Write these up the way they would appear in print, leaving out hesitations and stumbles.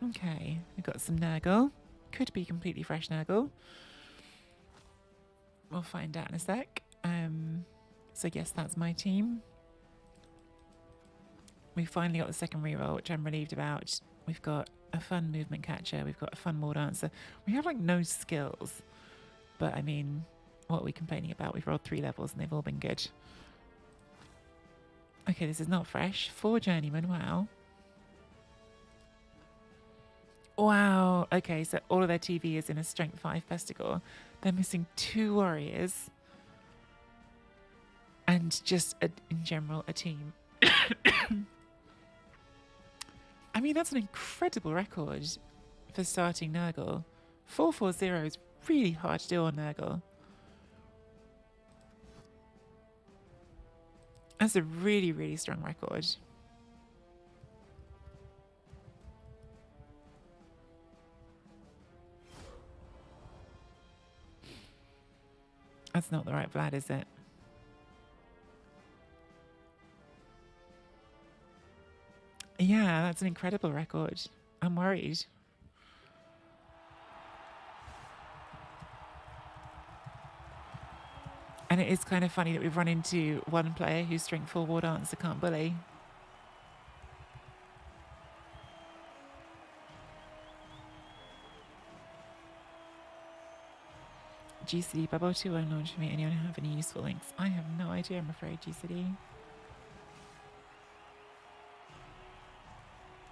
Okay, we've got some Nurgle. Could be completely fresh Nurgle. We'll find out in a sec. So yes, that's my team. We finally got the second reroll, which I'm relieved about. We've got a fun movement catcher. We've got a fun war dancer. We have like no skills, but I mean, what are we complaining about? We've rolled 3 levels and they've all been good. Okay, this is not fresh. 4 journeymen. Wow. Wow. Okay, so all of their TV is in a strength 5 Pestigore. They're missing 2 warriors. And just in general, a team. I mean, that's an incredible record for starting Nurgle. 440 is really hard to do on Nurgle. That's a really, really strong record. That's not the right Vlad, is it? Yeah, that's an incredible record. I'm worried. And it is kind of funny that we've run into one player whose strength 4 war dancer can't bully. GCD Bubble 2 won't launch for me. Anyone have any useful links? I have no idea, I'm afraid, GCD.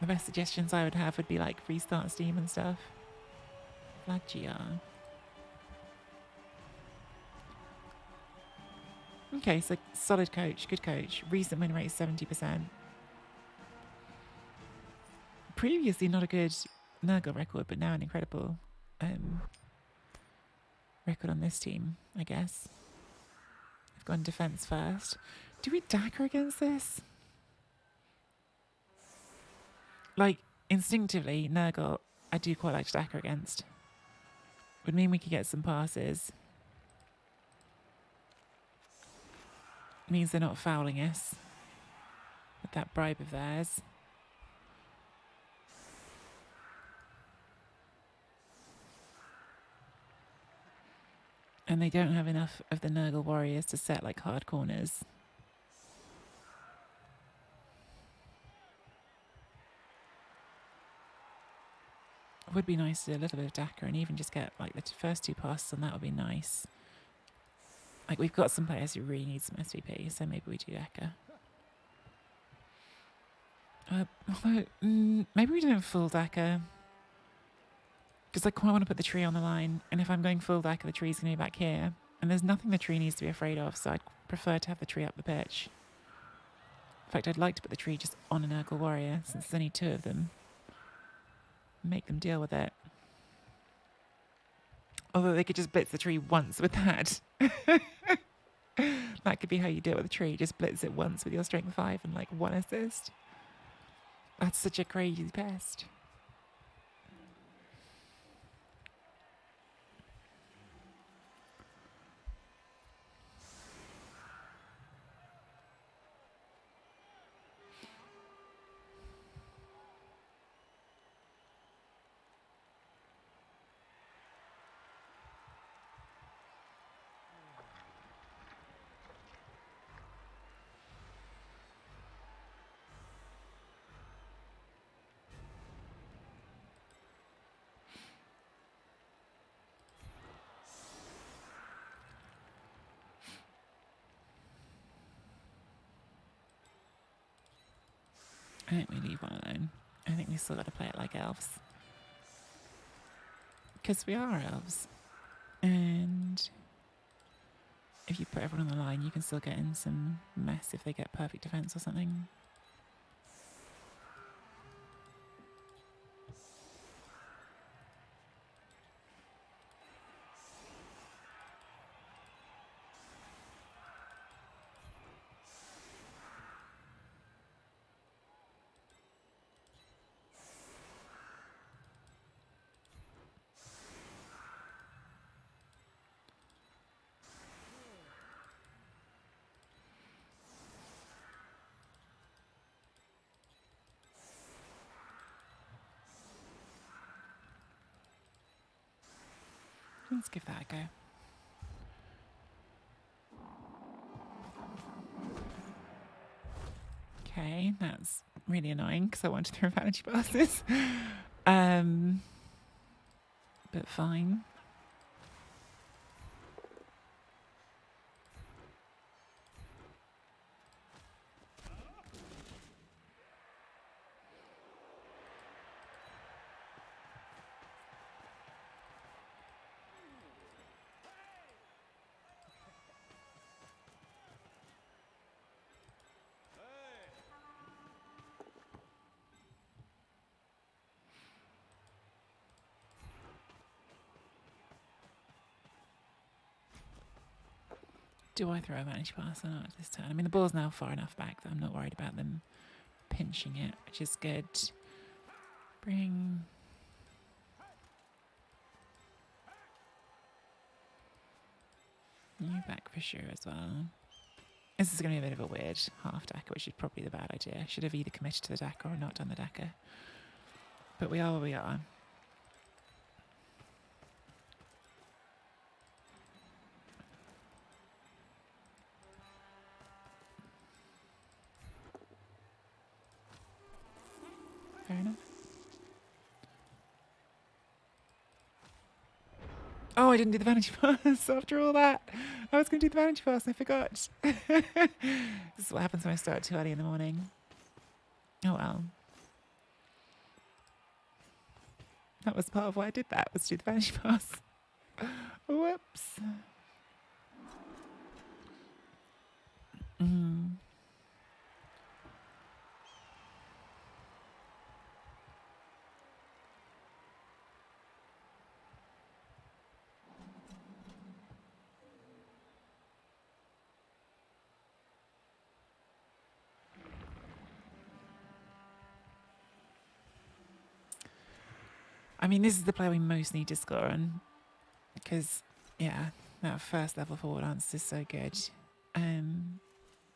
The best suggestions I would have would be like restart Steam and stuff. Vlad GR. Okay, so solid coach, good coach. Recent win rate is 70%. Previously not a good Nurgle record, but now an incredible record on this team, I guess. I've gone defense first. Do we dagger against this? Like, instinctively, Nurgle, I do quite like to dagger against. Would mean we could get some passes. Means they're not fouling us with that bribe of theirs. And they don't have enough of the Nurgle warriors to set like hard corners. It would be nice to do a little bit of dagger and even just get like the first 2 passes on that would be nice. Like we've got some players who really need some SVP, so maybe we do dagger. Although, maybe we don't full dagger. Because I quite want to put the tree on the line, and if I'm going full dagger, the tree's going to be back here. And there's nothing the tree needs to be afraid of, so I'd prefer to have the tree up the pitch. In fact, I'd like to put the tree just on a Nurgle warrior, since there's only 2 of them. Make them deal with it. Although they could just blitz the tree once with that. That could be how you deal with a tree. Just blitz it once with your strength 5 and like 1 assist. That's such a crazy pest. I think we leave 1 alone. I think we still got to play it like elves. Because we are elves. And if you put everyone on the line, you can still get in some mess if they get perfect defense or something. Let's give that a go. Okay, that's really annoying because I wanted to throw vanity passes. But fine. Do I throw a vantage pass or not this turn? I mean, the ball's now far enough back that I'm not worried about them pinching it, which is good. Bring... you back for sure as well. This is going to be a bit of a weird half decker, which is probably the bad idea. I should have either committed to the decker or not done the decker. But we are where we are. Fair enough. Oh, I didn't do the vantage pass after all that. I was going to do the vantage pass and I forgot. This is what happens when I start too early in the morning. Oh well. That was part of why I did that, was to do the vantage pass. Whoops. I mean, this is the play we most need to score on. Because, yeah, that first level forward answer is so good.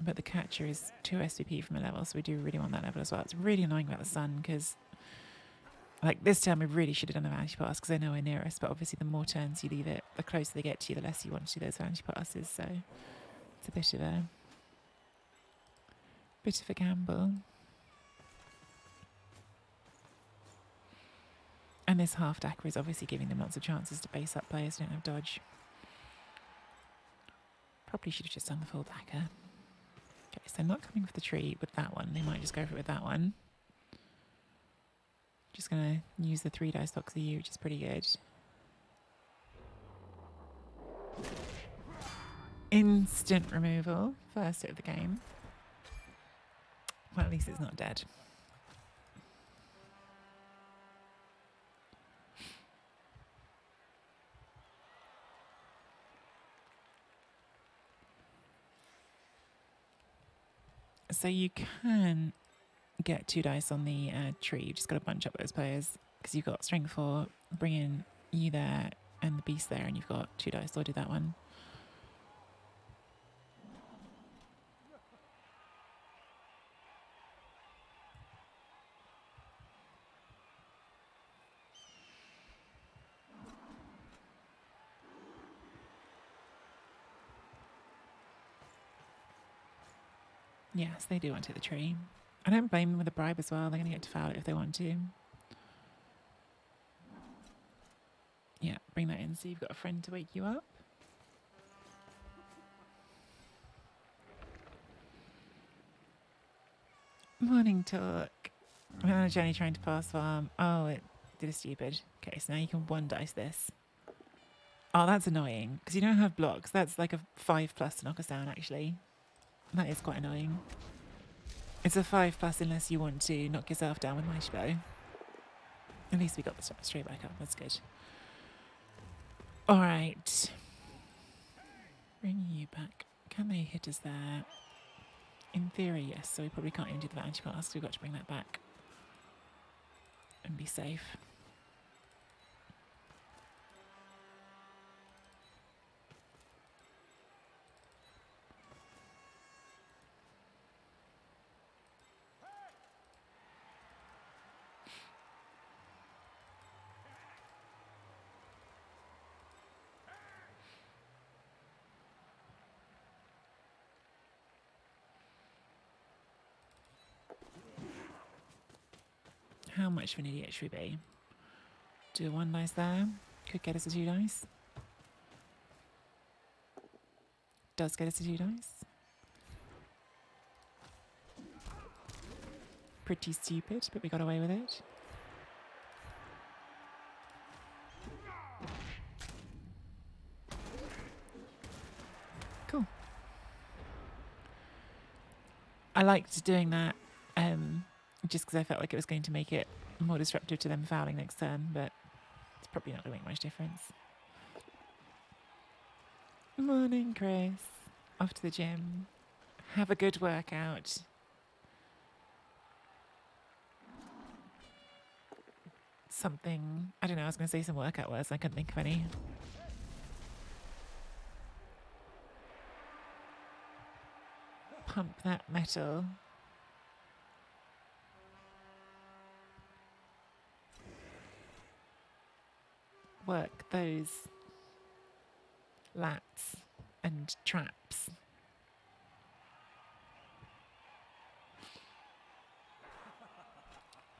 But the catcher is 2 SVP from a level, so we do really want that level as well. It's really annoying about the sun, because, like, this time we really should have done the vantage pass, because they know we're near us, but obviously the more turns you leave it, the closer they get to you, the less you want to do those vantage passes, so it's a bit of a gamble. And this half decker is obviously giving them lots of chances to base up players who don't have dodge. Probably should have just done the full decker. Okay, so not coming for the tree with that one. They might just go for it with that one. Just going to use the 3 dice box EU, which is pretty good. Instant removal. First hit of the game. Well, at least it's not dead. So you can get 2 dice on the tree. You've just got to bunch up those players because you've got strength 4, bring in you there and the beast there, and you've got 2 dice. So I'll do that one. Yes, they do want to hit the tree. I don't blame them with a bribe as well. They're going to get to foul it if they want to. Yeah, bring that in so you've got a friend to wake you up. Morning talk. I'm on a journey trying to pass farm. Oh, it did a stupid. Okay, so now you can 1 dice this. Oh, that's annoying because you don't have blocks. That's like a 5+ to knock us down, actually. That is quite annoying. It's a 5+ unless you want to knock yourself down with my bow. At least we got the straight back up. That's good. All right. Bring you back. Can they hit us there? In theory, yes. So we probably can't even do the vantage pass, so we've got to bring that back and be safe. How much of an idiot should we be? Do a 1 dice there. Could get us a 2 dice. Does get us a 2 dice. Pretty stupid, but we got away with it. Cool. I liked doing that just because I felt like it was going to make it more disruptive to them fouling next turn, but it's probably not going to make much difference. Morning, Chris. Off to the gym. Have a good workout. Something, I don't know, I was going to say some workout words, I couldn't think of any. Pump that metal. Work those lats and traps.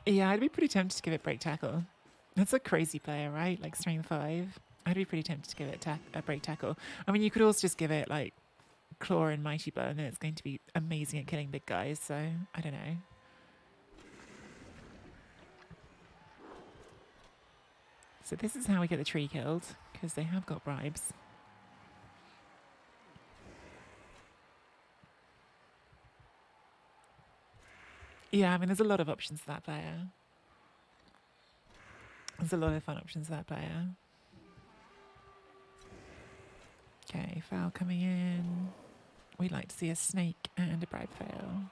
Yeah, I'd be pretty tempted to give it break tackle. That's a crazy player, right? Like strength 5. I'd be pretty tempted to give it a break tackle. I mean, you could also just give it like claw and mighty blow, and then it's going to be amazing at killing big guys. So I don't know. So this is how we get the tree killed, because they have got bribes. Yeah, I mean, there's a lot of options for that player. There's a lot of fun options for that player. Okay, foul coming in. We'd like to see a snake and a bribe fail.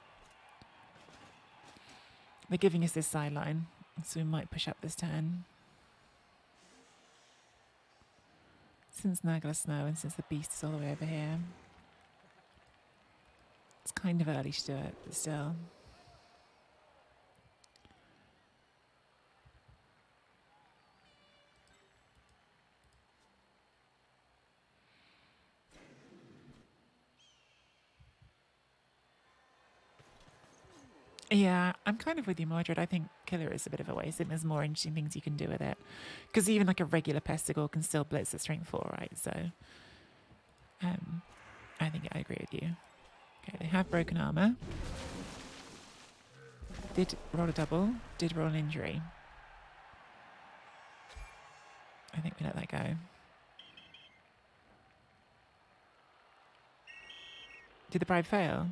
They're giving us this sideline, so we might push up this turn. Since Nagla Snow and since the beast is all the way over here. It's kind of early to do it, but still. Yeah, I'm kind of with you, Mordred. I think Killer is a bit of a waste. I think there's more interesting things you can do with it. Because even like a regular Pestigore can still blitz at strength 4, right? So, I think I agree with you. Okay, they have broken armor. Did roll a double. Did roll an injury. I think we let that go. Did the bribe fail?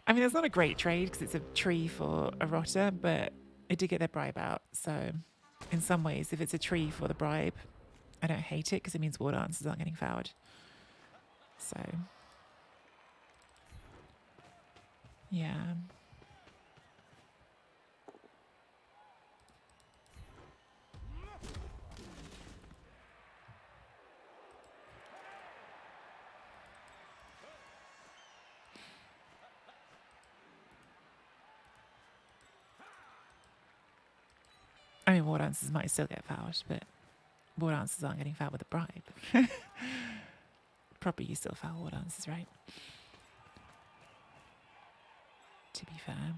I mean, it's not a great trade because it's a tree for a rotter, but it did get their bribe out. So in some ways, if it's a tree for the bribe, I don't hate it because it means war dancers aren't getting fouled. So, yeah. I mean, war dancers might still get fouled, but war dancers aren't getting fouled with a bribe. Probably you still foul war dancers, right? To be fair.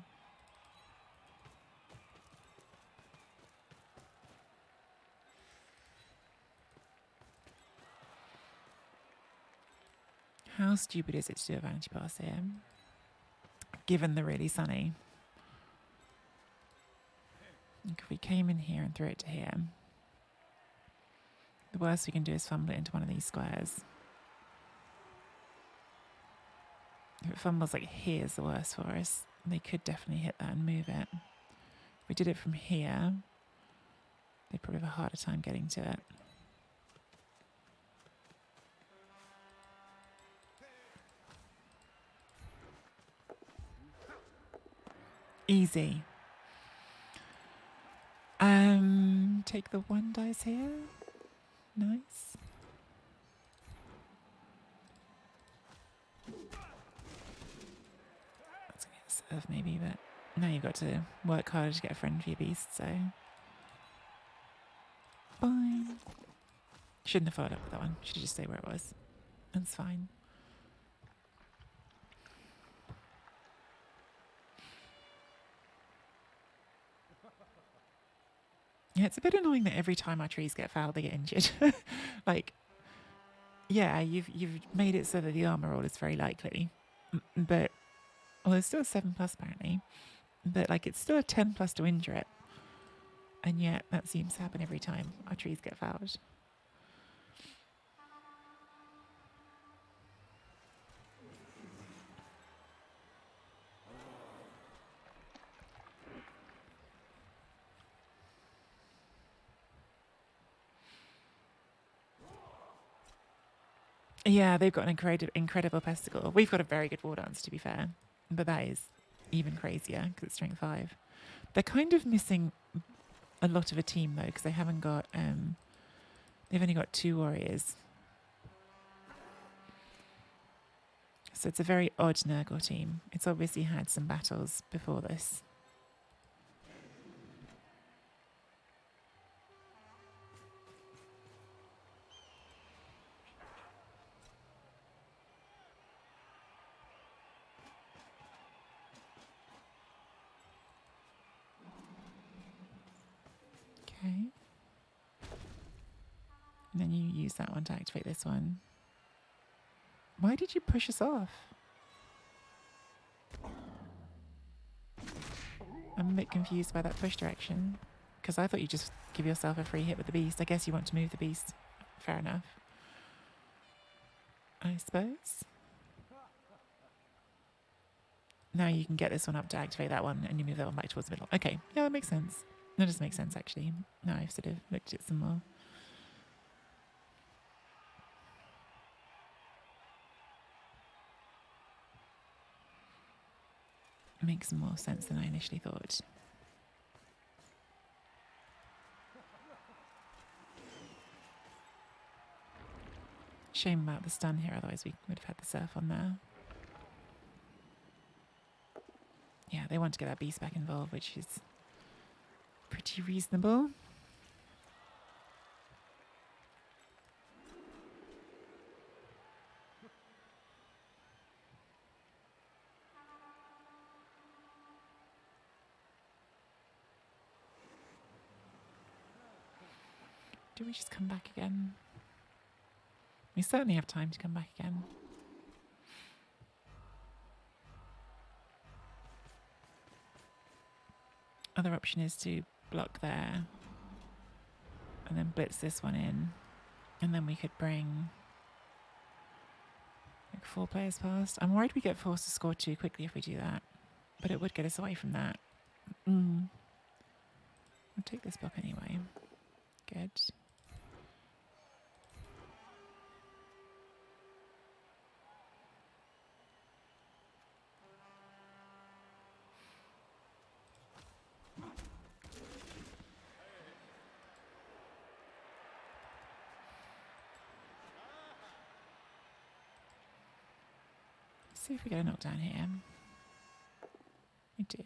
How stupid is it to do a vanity pass here? Given the really sunny. If we came in here and threw it to here, the worst we can do is fumble it into one of these squares. If it fumbles like here is the worst for us. They could definitely hit that and move it. If we did it from here, they'd probably have a harder time getting to it. Easy. Take the 1 dice here. Nice. That's gonna get a serve maybe, but now you've got to work harder to get a friend for your beast, so fine. Shouldn't have followed up with that one. Should have just stayed where it was. That's fine. Yeah, it's a bit annoying that every time our trees get fouled, they get injured. Like, yeah, you've made it so that the armor roll is very likely, but well, it's still a 7+ apparently, but like it's still a 10+ to injure it, and yet that seems to happen every time our trees get fouled. Yeah, they've got an incredible pesticle. We've got a very good war dance, to be fair, but that is even crazier because it's strength 5. They're kind of missing a lot of a team though, because they haven't got. They've only got 2 warriors, so it's a very odd Nurgle team. It's obviously had some battles before this. Okay. And then you use that one to activate this one. Why did you push us off? I'm a bit confused by that push direction, because I thought you'd just give yourself a free hit with the beast. I guess you want to move the beast. Fair enough. I suppose. Now you can get this one up to activate that one, and you move that one back towards the middle. Okay, yeah, that makes sense. That does make sense, actually. Now I've sort of looked at it some more. It makes more sense than I initially thought. Shame about the stun here, otherwise we would have had the surf on there. Yeah, they want to get that beast back involved, which is pretty reasonable. Do we just come back again? We certainly have time to come back again. Other option is to block there and then blitz this one in, and then we could bring like 4 players past. I'm worried we get forced to score too quickly if we do that, but it would get us away from that. I'll take this block anyway. Good. See if we get a knockdown here. We do.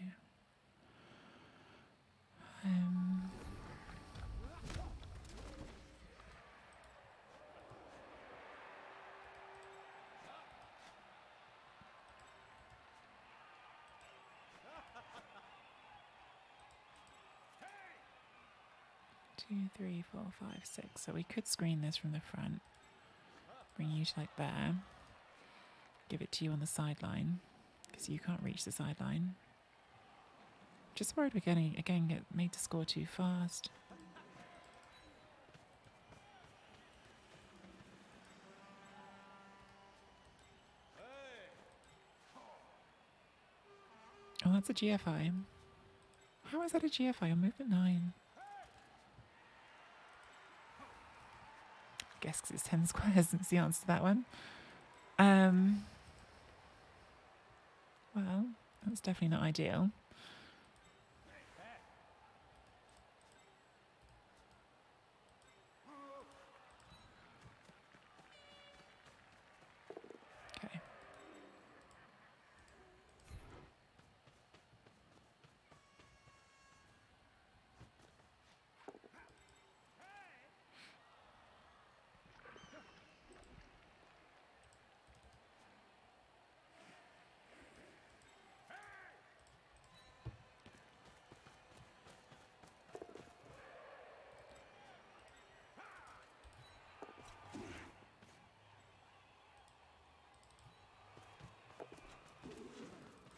Two, 3, 4, 5, 6. So we could screen this from the front. Bring you to like there. Give it to you on the sideline, because you can't reach the sideline. Just worried we're getting, again, get made to score too fast. Oh, that's a GFI. How is that a GFI on movement 9? I guess because it's 10 squares is the answer to that one. Well, that's definitely not ideal. Okay.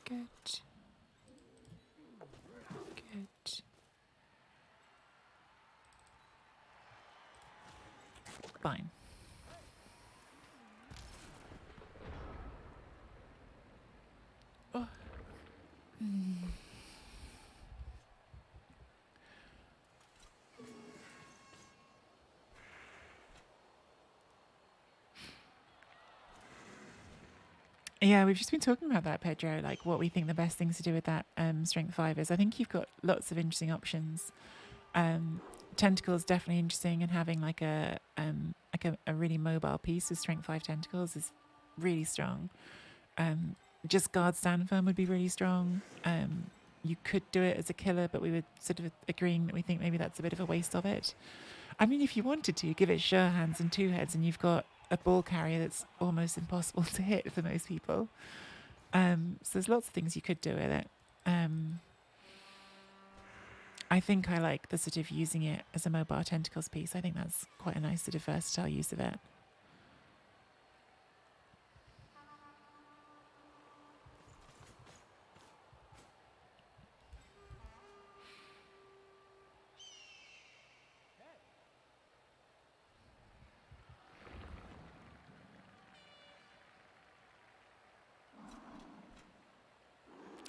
Good. Good. Fine. Oh. Yeah, we've just been talking about that, Pedro, like what we think the best things to do with that strength 5 is. I think you've got lots of interesting options. Tentacles definitely interesting, and having like a really mobile piece with strength 5 tentacles is really strong. Just guard stand firm would be really strong. You could do it as a killer, but we were sort of agreeing that we think maybe that's a bit of a waste of it. I mean, if you wanted to, give it sure hands and 2 heads, and you've got a ball carrier that's almost impossible to hit for most people. So there's lots of things you could do with it. I think I like the sort of using it as a mobile tentacles piece. I think that's quite a nice sort of versatile use of it.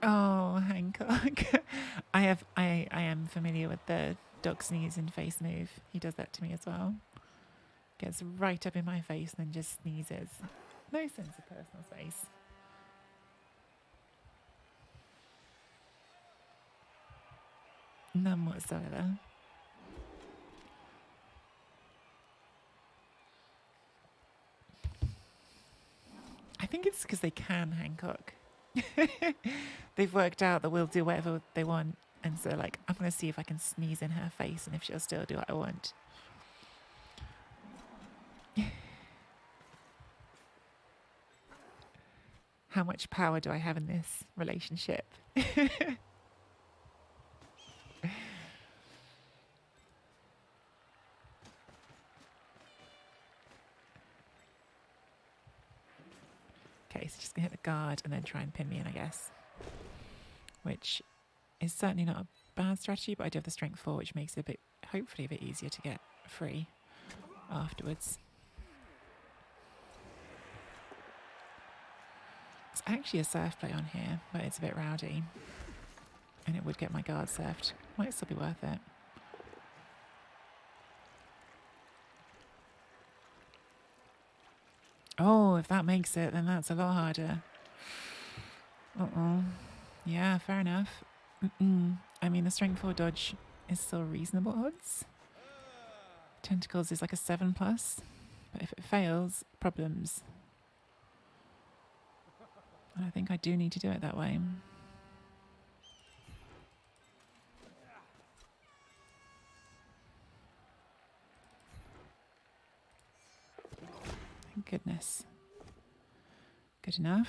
Oh, Hancock. I am familiar with the dog sneeze and face move. He does that to me as well. Gets right up in my face and then just sneezes. No sense of personal space. None whatsoever. I think it's because they can, Hancock. They've worked out that we'll do whatever they want. And so, like, I'm going to see if I can sneeze in her face and if she'll still do what I want. How much power do I have in this relationship? Okay, so just going to hit the guard and then try and pin me in, I guess. Which is certainly not a bad strategy, but I do have the strength 4, which makes it a bit, hopefully a bit easier to get free afterwards. It's actually a surf play on here, but it's a bit rowdy. And it would get my guard surfed. Might still be worth it. Oh, if that makes it, then that's a lot harder. Uh-oh. Yeah, fair enough. I mean, the strength 4 dodge is still reasonable odds. Tentacles is like a 7+. But if it fails, problems. And I think I do need to do it that way. Thank goodness. Good enough.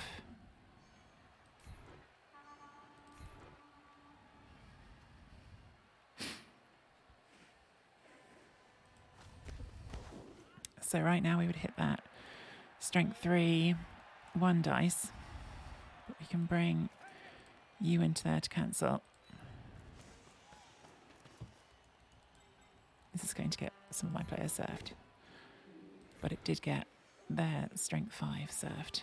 So right now we would hit that strength 3, 1 dice. But we can bring you into there to cancel. This is going to get some of my players served. But it did get their strength 5 served.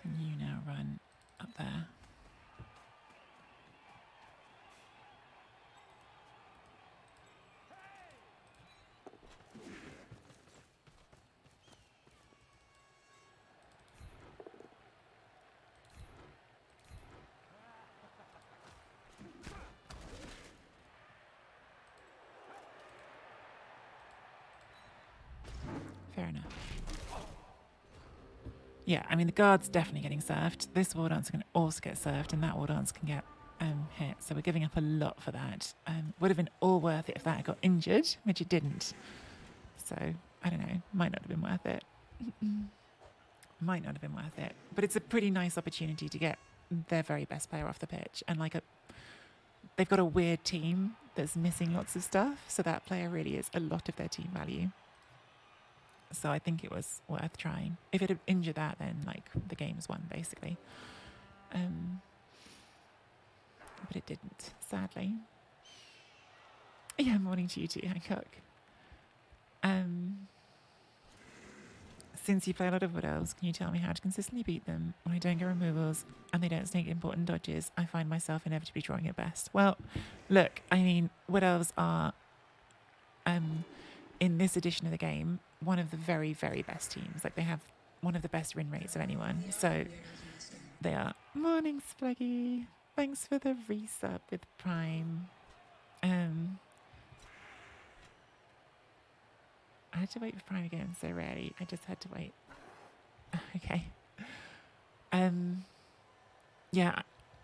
And you now run up there. Fair enough. Yeah, I mean, the guard's definitely getting served. This war dance can also get served, and that war dance can get hit. So we're giving up a lot for that. Would have been all worth it if that got injured, which it didn't. So, I don't know. Might not have been worth it. Might not have been worth it. But it's a pretty nice opportunity to get their very best player off the pitch. And like they've got a weird team. that's missing lots of stuff. So that player really is a lot of their team value. So I think it was worth trying. If it had injured that, then like the game's won basically. But it didn't, sadly. Yeah, morning to you too, Hancock. Since you play a lot of Wood Elves, can you tell me how to consistently beat them when I don't get removals and they don't sneak important dodges? I find myself inevitably drawing it best. Well, look, I mean, Wood Elves are, in this edition of the game, one of the very, very best teams. Like, they have one of the best win rates of anyone. So they are. Morning, Spluggy. Thanks for the resub with Prime. I had to wait for Prime again so rarely. I just had to wait. Okay. Yeah,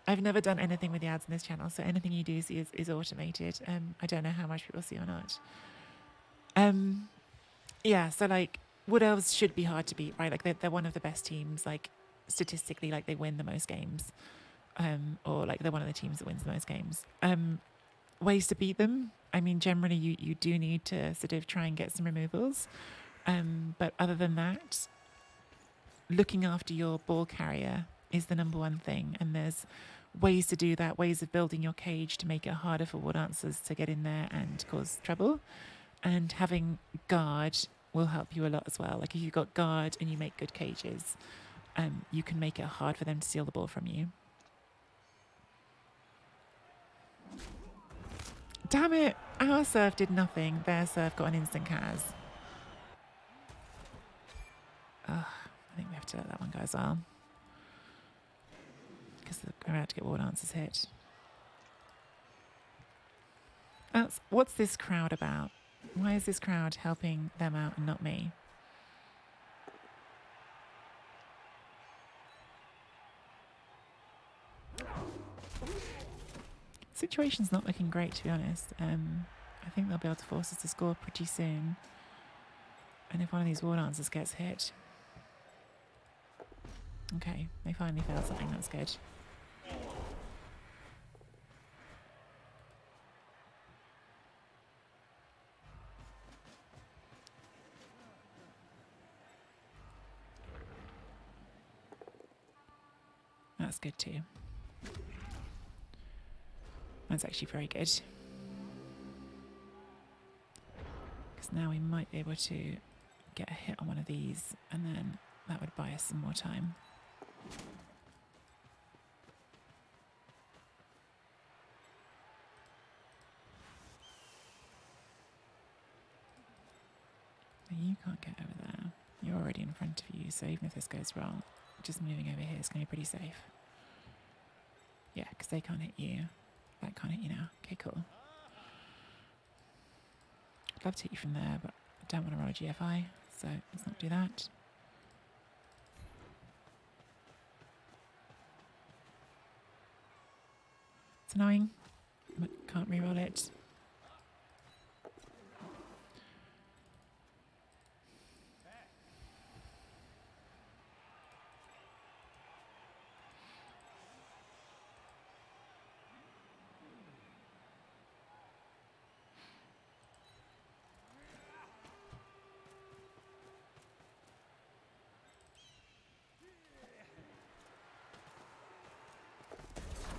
I've never done anything with the ads in this channel, so anything you do see is automated. I don't know how much people see or not. Yeah, so like Wood Elves should be hard to beat, right? Like they're one of the best teams, like statistically, like they win the most games. Or like they're one of the teams that wins the most games. Ways to beat them. I mean, generally you do need to sort of try and get some removals. But other than that, looking after your ball carrier is the number one thing. And there's ways to do that, ways of building your cage to make it harder for Wood Dancers to get in there and cause trouble. And having guard will help you a lot as well. Like if you've got guard and you make good cages, you can make it hard for them to steal the ball from you. Damn it! Our serve did nothing. Their serve got an instant Kaz. Ugh, I think we have to let that one go as well. Because we're about to get War Dancers hit. What's this crowd about? Why is this crowd helping them out and not me? Situation's not looking great, to be honest. I think they'll be able to force us to score pretty soon. And if one of these War Dancers gets hit... Okay, they finally failed something, that's good. That's good too. That's actually very good. Because now we might be able to get a hit on one of these, and then that would buy us some more time. You can't get over there. You're already in front of you, so even if this goes wrong, just moving over here is going to be pretty safe. Yeah, because they can't hit you. That can't hit you now. Okay, cool. I'd love to hit you from there, but I don't want to roll a GFI, so let's not do that. It's annoying, but can't reroll it.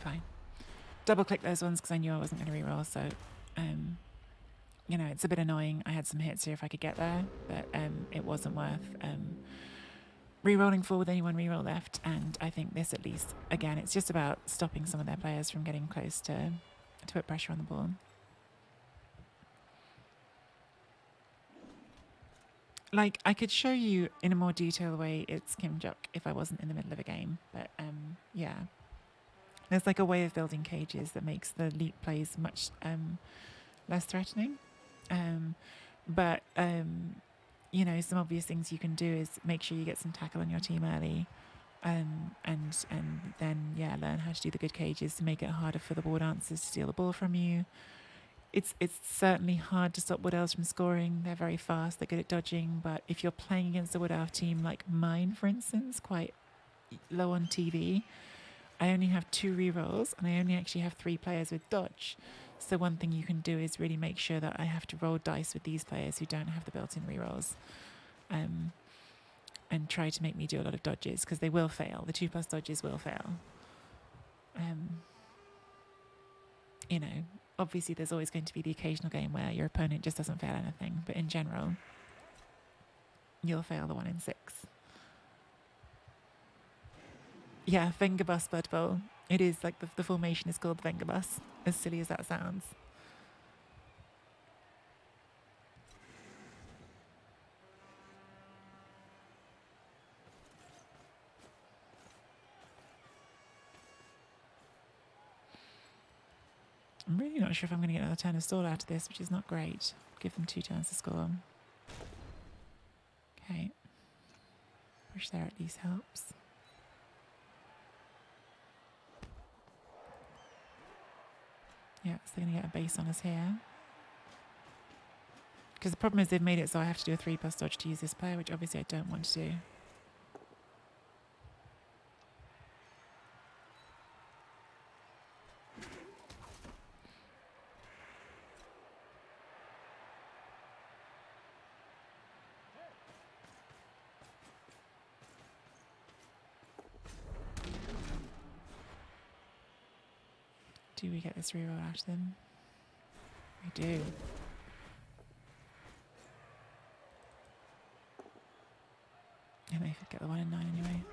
Fine. Double click those ones because I knew I wasn't going to reroll, so you know, it's a bit annoying. I had some hits here if I could get there, but it wasn't worth re-rolling forward with only one reroll left. And I think this, at least, again, it's just about stopping some of their players from getting close to put pressure on the ball. Like, I could show you in a more detailed way it's Kim Jok if I wasn't in the middle of a game, but yeah. There's like a way of building cages that makes the leap plays much less threatening. But you know, some obvious things you can do is make sure you get some tackle on your team early, and then yeah, learn how to do the good cages to make it harder for the War Dancers to steal the ball from you. It's certainly hard to stop Wood Elves from scoring. They're very fast, they're good at dodging, but if you're playing against a Wood Elf team like mine, for instance, quite low on TV, I only have 2 rerolls and I only actually have 3 players with dodge. So one thing you can do is really make sure that I have to roll dice with these players who don't have the built-in rerolls, and try to make me do a lot of dodges, because they will fail. The 2+ dodges will fail. You know, obviously there's always going to be the occasional game where your opponent just doesn't fail anything, but in general, you'll fail the 1 in 6. Yeah, Venga Bus Bud Bowl. It is like the formation is called the Venga Bus, as silly as that sounds. I'm really not sure if I'm going to get another turn of stall out of this, which is not great. Give them 2 turns to score. Okay. Push there at least helps. Yeah, so they're going to get a base on us here. Because the problem is they've made it so I have to do a 3+ dodge to use this player, which obviously I don't want to do. Do we get this reroll out of them? We do. And they could get the 1 in 9 anyway.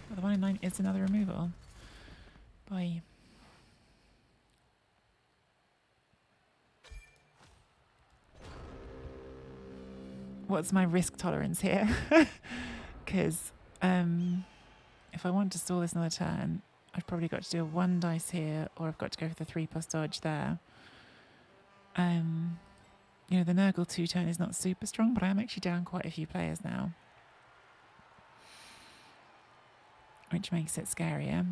Well, the 1 in 9 is another removal. Bye. What's my risk tolerance here? Because if I want to stall this another turn, I've probably got to do a 1 dice here, or I've got to go for the 3+ dodge there. You know, the Nurgle 2 turn is not super strong, but I am actually down quite a few players now, which makes it scarier.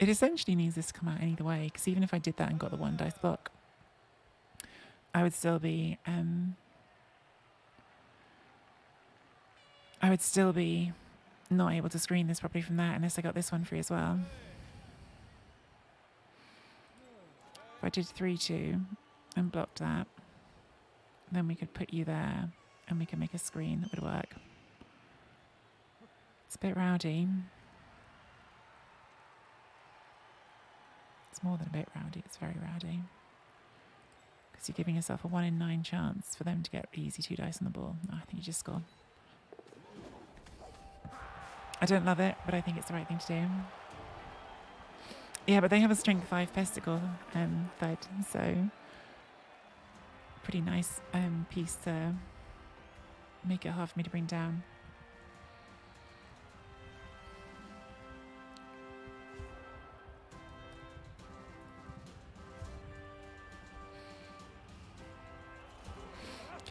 It essentially needs this to come out either way, because even if I did that and got the 1 dice block, I would still be not able to screen this properly from that unless I got this one free as well. If I did 3-2 and blocked that, then we could put you there and we could make a screen that would work. It's a bit rowdy. It's more than a bit rowdy, it's very rowdy. Because you're giving yourself a 1 in 9 chance for them to get easy 2 dice on the ball. Oh, I think you just score. I don't love it, but I think it's the right thing to do. Yeah, but they have a strength 5 pesticle third, so pretty nice piece to make it hard for me to bring down.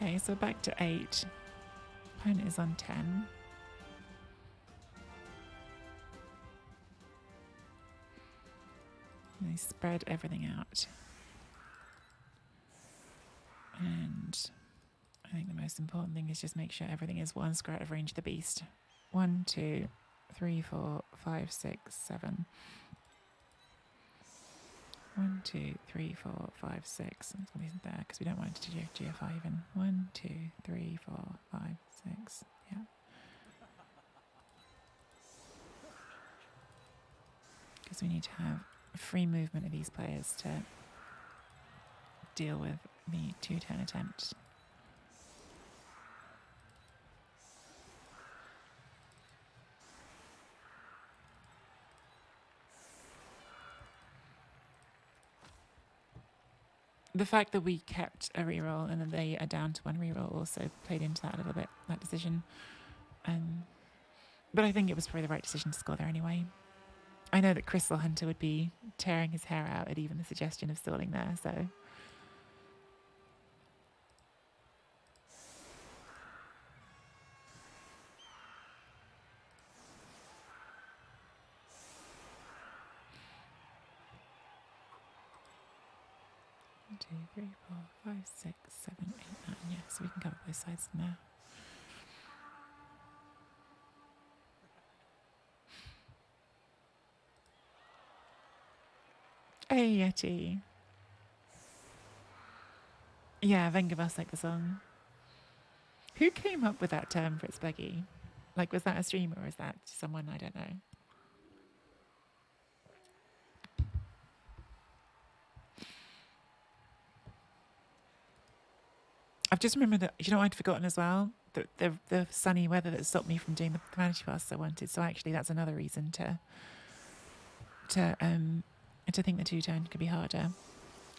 Okay, so back to 8. Opponent is on 10. And they spread everything out. And I think the most important thing is just make sure everything is 1 square out of range of the beast. 1, 2, 3, 4, 5, 6, 7. 1, 2, 3, 4, 5, 6. It's going to be there because we don't want it to do GFI even. 1, 2, 3, 4, 5, 6. Yeah. Because we need to have free movement of these players to deal with the 2-turn attempt. The fact that we kept a reroll and then they are down to 1 reroll also played into that a little bit, that decision. But I think it was probably the right decision to score there anyway. I know that Crystal Hunter would be tearing his hair out at even the suggestion of stalling there, so. 2, 3, 4, 5, 6, 7, 8, 9. Yeah, so we can cover both sides now. Hey, Yeti. Yeah, Vengavas like the song. Who came up with that term for its Beggy? Like, was that a streamer or is that someone I don't know? I've just remembered that, you know, I'd forgotten as well, that the sunny weather that stopped me from doing the vanity pass I wanted. So actually, that's another reason to think the 2-turn could be harder.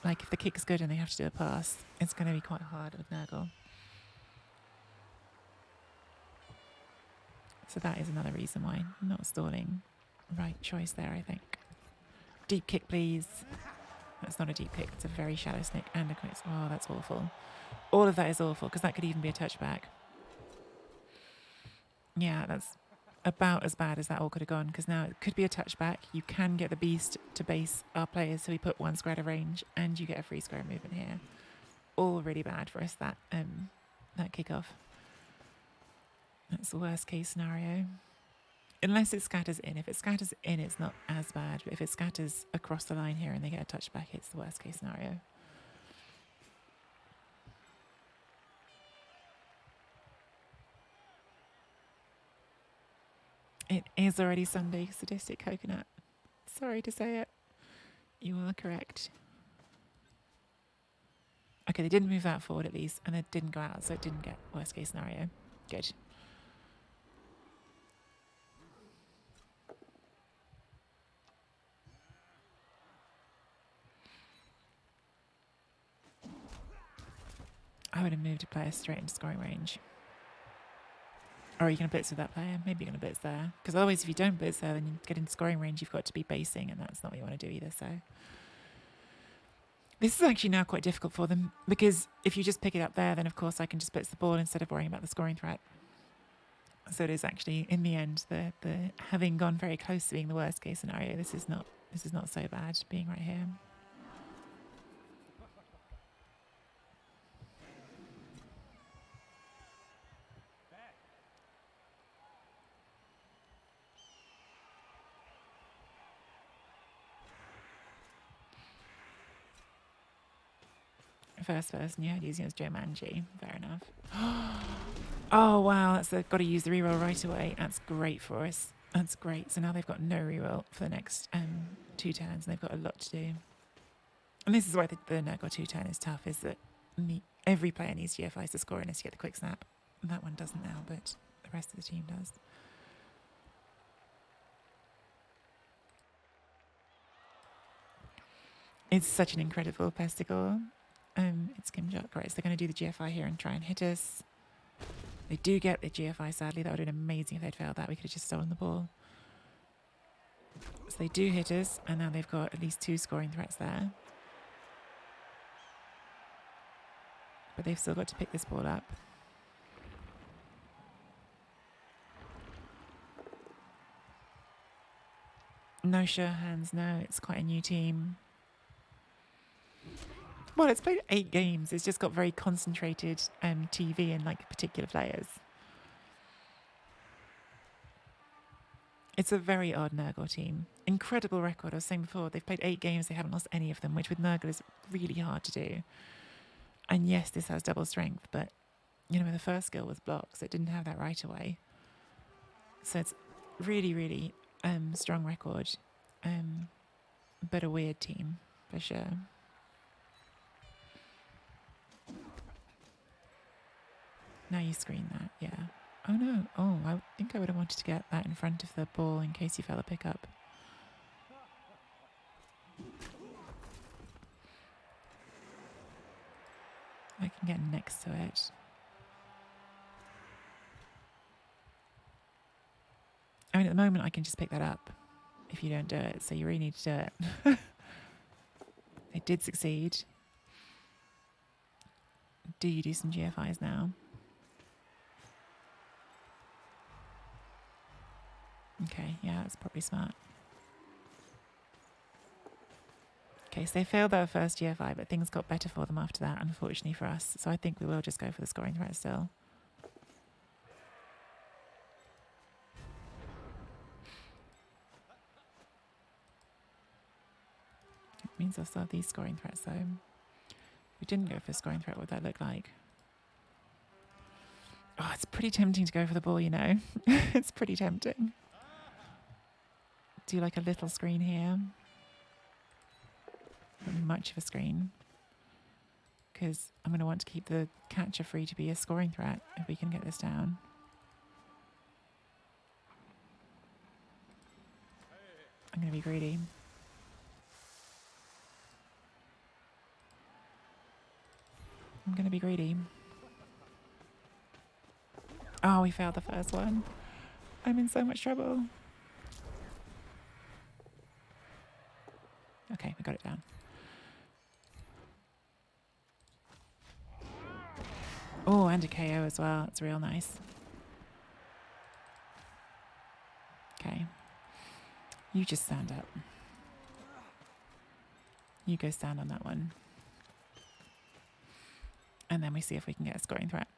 Like, if the kick's good and they have to do a pass, it's going to be quite hard with Nurgle. So that is another reason why not stalling. Right choice there, I think. Deep kick, please. That's not a deep kick. It's a very shallow snick and a quick. Oh, that's awful. All of that is awful because that could even be a touchback. Yeah, that's about as bad as that all could have gone because now it could be a touchback. You can get the beast to base our players, so we put 1 square of range and you get a free square movement here. All really bad for us, that kickoff. That's the worst case scenario. Unless it scatters in. If it scatters in, it's not as bad. But if it scatters across the line here and they get a touchback, it's the worst case scenario. It is already Sunday, sadistic coconut. Sorry to say it. You are correct. Okay, they didn't move that forward at least, and it didn't go out, so it didn't get worst case scenario. Good. I would have moved a player straight into scoring range. Or are you going to blitz with that player? Maybe you're going to blitz there. Because otherwise, if you don't blitz there, then you get into scoring range, you've got to be basing, and that's not what you want to do either, so... This is actually now quite difficult for them, because if you just pick it up there, then of course I can just blitz the ball instead of worrying about the scoring threat. So it is actually, in the end, the having gone very close to being the worst case scenario, this is not so bad, being right here. First person you had using was Joe Manji. Fair enough. Oh, wow. That's got to use the reroll right away. That's great for us. That's great. So now they've got no reroll for the next 2 turns, and they've got a lot to do. And this is why the Nurgle 2-turn is tough, is that every player needs GFIs to score unless you get the quick snap. And that one doesn't now, but the rest of the team does. It's such an incredible pesticle. It's Kimjok. Right, so they're going to do the GFI here and try and hit us. They do get the GFI, sadly. That would have been amazing if they'd failed that. We could have just stolen the ball. So they do hit us, and now they've got at least 2 scoring threats there. But they've still got to pick this ball up. No sure hands, no. It's quite a new team. Well, it's played 8 games. It's just got very concentrated TV and like particular players. It's a very odd Nurgle team. Incredible record. I was saying before, they've played 8 games. They haven't lost any of them, which with Nurgle is really hard to do. And yes, this has double strength, but you know, the first skill was blocks. It didn't have that right away. So it's really, really strong record, but a weird team for sure. Now you screen that, yeah. Oh no, oh, I think I would have wanted to get that in front of the ball in case you fell a pickup. I can get next to it. I mean, at the moment I can just pick that up if you don't do it, so you really need to do it. They did succeed. Do you do some GFIs now? Okay, yeah, that's probably smart. Okay, Okay, so they failed their first GFI, but things got better for them after that, unfortunately for us. So I think we will just go for the scoring threat still. It means I'll still have these scoring threats though. If we didn't go for a scoring threat, what would that look like? Oh, it's pretty tempting to go for the ball, you know. It's pretty tempting. Do like a little screen here. Not much of a screen. Because I'm going to want to keep the catcher free to be a scoring threat if we can get this down. I'm going to be greedy. I'm going to be greedy. Oh, we failed the first one. I'm in so much trouble. Okay, we got it down. Oh, and a KO as well. It's real nice. Okay. You just stand up. You go stand on that one. And then we see if we can get a scoring threat.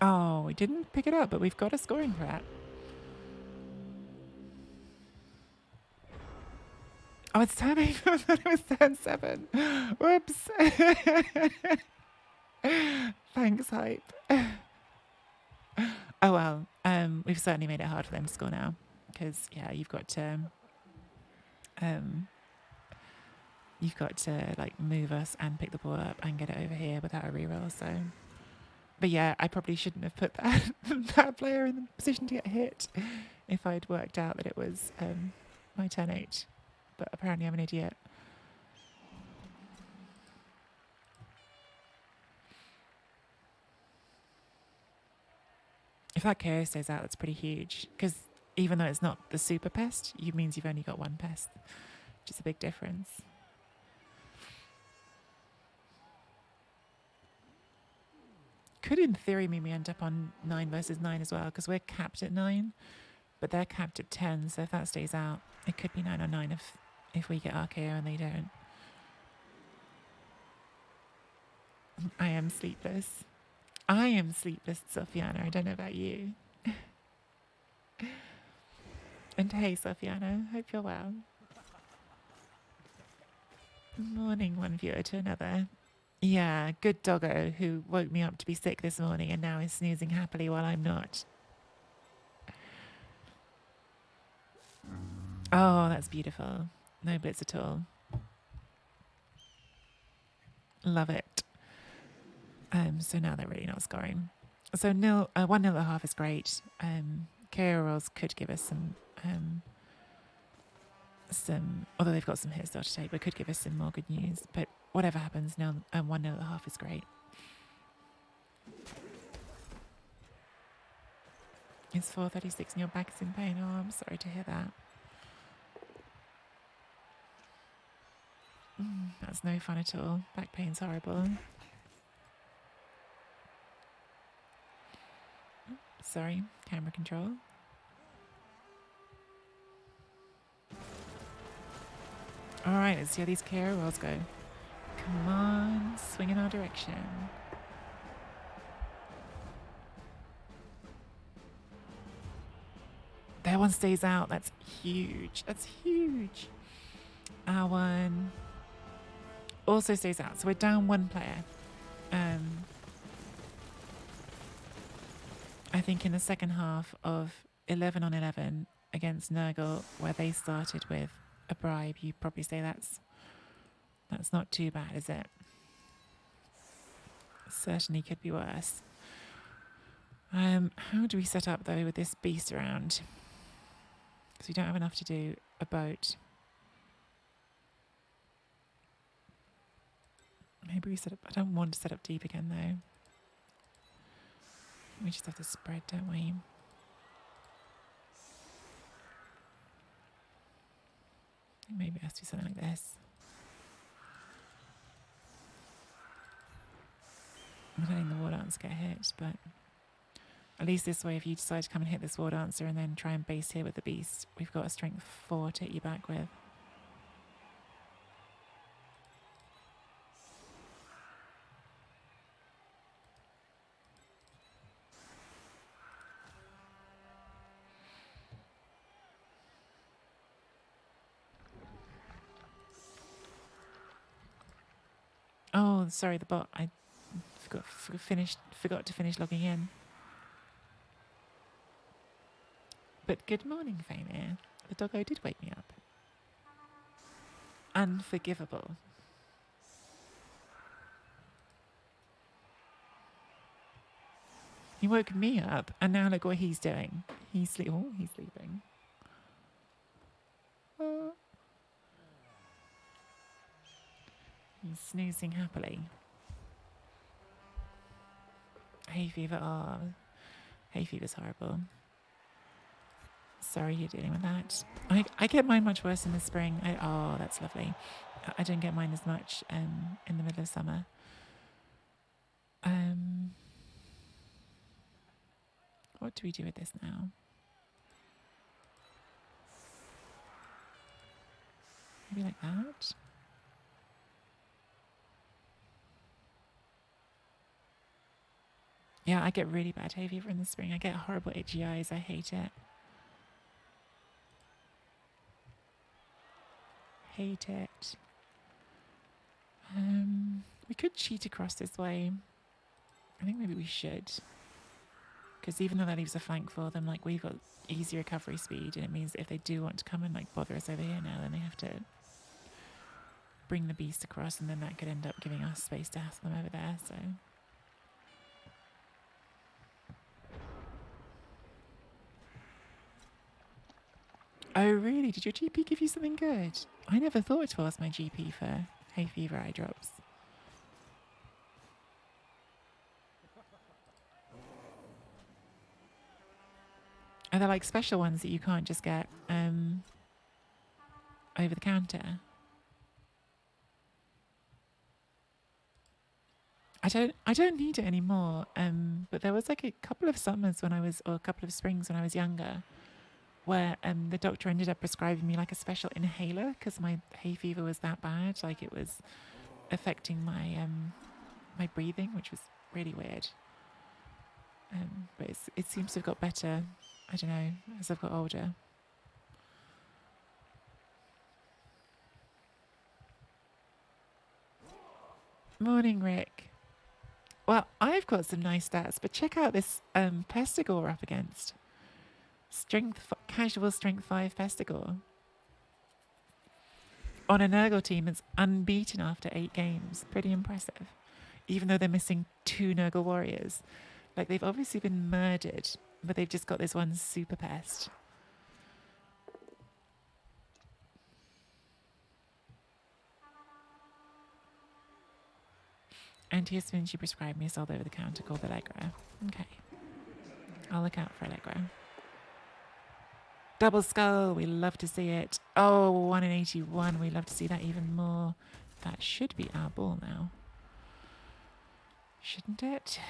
Oh, we didn't pick it up, but we've got a scoring threat. Oh, it's turn 8. I thought it was turn 7. Whoops. Thanks, hype. Oh, well. We've certainly made it hard for them to score now. Because, yeah, you've got to like move us and pick the ball up and get it over here without a reroll. So, but yeah, I probably shouldn't have put that player in the position to get hit if I'd worked out that it was my turn 8. But apparently I'm an idiot. If that KO stays out, that's pretty huge. Because even though it's not the super pest, it means you've only got one pest, which is a big difference. Could, in theory, mean we end up on 9 versus 9 as well, because we're capped at 9, but they're capped at 10. So if that stays out, it could be 9 on 9 if we get our KO and they don't. I am sleepless. I am sleepless, Sophiana. I don't know about you. And hey, Sophiana. Hope you're well. Morning, one viewer to another. Yeah, good doggo who woke me up to be sick this morning and now is snoozing happily while I'm not. Oh, that's beautiful. No blitz at all. Love it. So now they're really not scoring. So 1-0 at half is great. KO rolls could give us some, although they've got some hits still to take, but could give us some more good news. But whatever happens now, 1-0 at half is great. It's 4:36 and your back is in pain. Oh, I'm sorry to hear that. That's no fun at all. Back pain's horrible. Sorry, camera control. All right, let's see how these KO rolls go. Come on, swing in our direction. That one stays out. That's huge. That's huge. Our one also stays out. So we're down 1 player. I think in the second half of 11 on 11 against Nurgle, where they started with a bribe, you'd probably say that's not too bad, is it? Certainly could be worse. How do we set up though with this beast around? Because we don't have enough to do a boat. Maybe we set up. I don't want to set up deep again though. We just have to spread, don't we? Maybe it has to be something like this. I'm letting the war dance get hit, but at least this way, if you decide to come and hit this war dancer and then try and base here with the beast, we've got a strength 4 to hit you back with. Oh, sorry, the bot. I forgot to finish logging in. But good morning, Faymere. The doggo did wake me up. Unforgivable. He woke me up, and now look what he's doing. He's sleeping. Oh. He's snoozing happily. Hay fever. Oh, hay fever's horrible. Sorry you're dealing with that. I get mine much worse in the spring. Oh, that's lovely. I don't get mine as much in the middle of summer. What do we do with this now? Maybe like that? Yeah, I get really bad hay fever in the spring. I get horrible itchy eyes. I hate it. Hate it. We could cheat across this way. I think maybe we should. Because even though that leaves a flank for them, like, we've got easy recovery speed, and it means that if they do want to come and like bother us over here now, then they have to bring the beast across, and then that could end up giving us space to hassle them over there, so. Oh really? Did your GP give you something good? I never thought to ask my GP for hay fever eye drops. Are there like special ones that you can't just get over the counter? I don't need it anymore. But there was like a couple of summers when I was, or a couple of springs when I was younger, where the doctor ended up prescribing me like a special inhaler because my hay fever was that bad. Like, it was affecting my my breathing, which was really weird. But it seems to have got better, I don't know, as I've got older. Morning, Rick. Well, I've got some nice stats, but check out this Pestigore we're up against. Casual strength 5 Pestigore. On a Nurgle team that's unbeaten after 8 games. Pretty impressive. Even though they're missing 2 Nurgle warriors. Like, they've obviously been murdered, but they've just got this one super pest. Antihistamine she prescribed me is sold over the counter called Allegra. Okay. I'll look out for Allegra. Double skull, we love to see it. Oh, 1 in 81, we love to see that even more. That should be our ball now. Shouldn't it?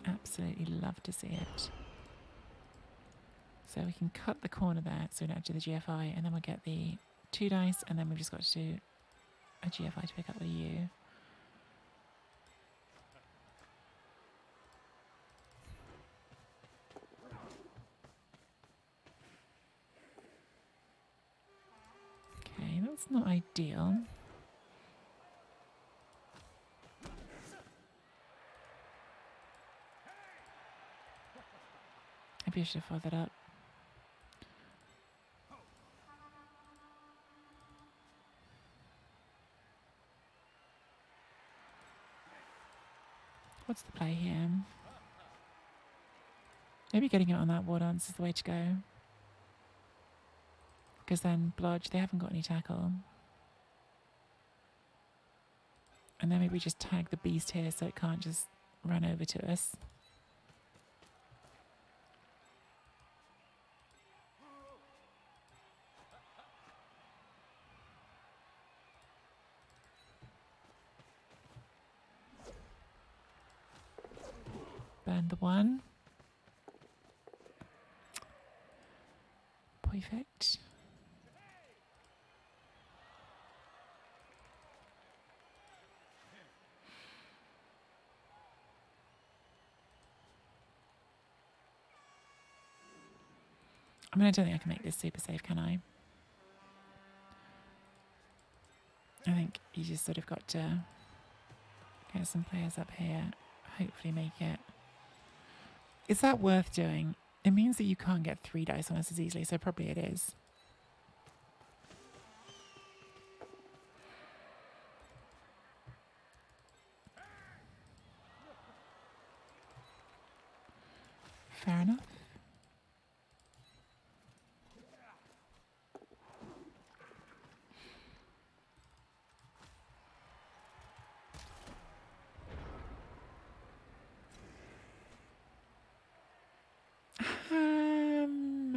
Absolutely love to see it. So we can cut the corner there so we don't have to do the GFI, and then we'll get the 2 dice, and then we've just got to do a GFI to pick up the U. Okay, that's not ideal. Maybe I should have followed that up. What's the play here? Maybe getting it on that war dance is the way to go. Because then Blodge, they haven't got any tackle. And then maybe we just tag the beast here so it can't just run over to us. Burned the one. Perfect. I mean, I don't think I can make this super safe, can I? I think you just sort of got to get some players up here. Hopefully make it. Is that worth doing? It means that you can't get 3 dice on us as easily, so probably it is. Fair enough.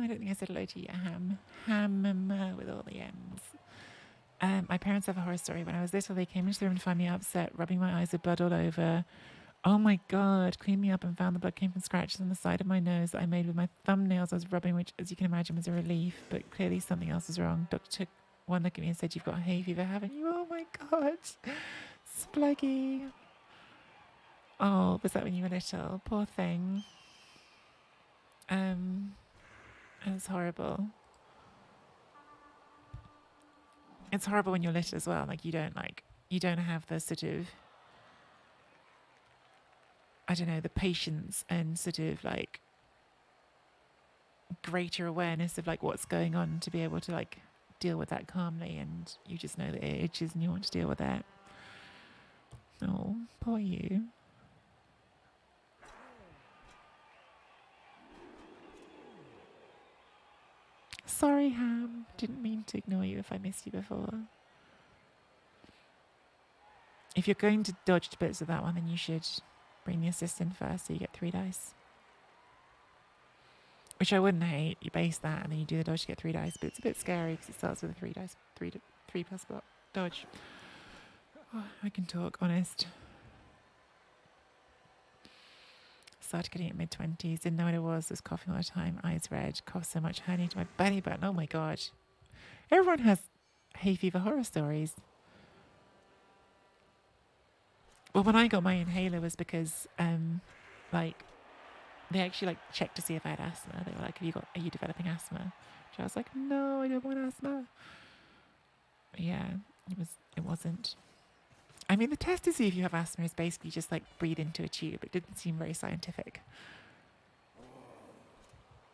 I don't think I said hello to you, Ham. Ham with all the M's. My parents have a horror story. When I was little, they came into the room to find me upset, rubbing my eyes with blood all over. Oh my God, cleaned me up and found the blood came from scratches on the side of my nose that I made with my thumbnails I was rubbing, which, as you can imagine, was a relief, but clearly something else was wrong. Doctor took one look at me and said, "You've got hay fever, haven't you?" Oh my God. Spluggy. Oh, was that when you were little? Poor thing. It's horrible. It's horrible when you're little as well. Like you don't have the sort of, I don't know, the patience and sort of like greater awareness of like what's going on to be able to like deal with that calmly, and you just know that it itches and you want to deal with it. Oh, poor you. Sorry, Ham. Didn't mean to ignore you if I missed you before. If you're going to dodge to bits of that one, then you should bring the assist in first so you get 3 dice. Which I wouldn't hate. You base that and then you do the dodge to get 3 dice, but it's a bit scary because it starts with a 3 dice, 3 plus block dodge. Oh, I can talk, honest. Started getting it mid-20s, didn't know what it was coughing all the time, eyes red, coughed so much honey to my belly button. Oh my God. Everyone has hay fever horror stories. Well, when I got my inhaler was because, like, they actually like checked to see if I had asthma. They were like, are you developing asthma? Which I was like, no, I don't want asthma. But yeah, it wasn't. I mean, the test to see if you have asthma is basically just like breathe into a tube. It didn't seem very scientific.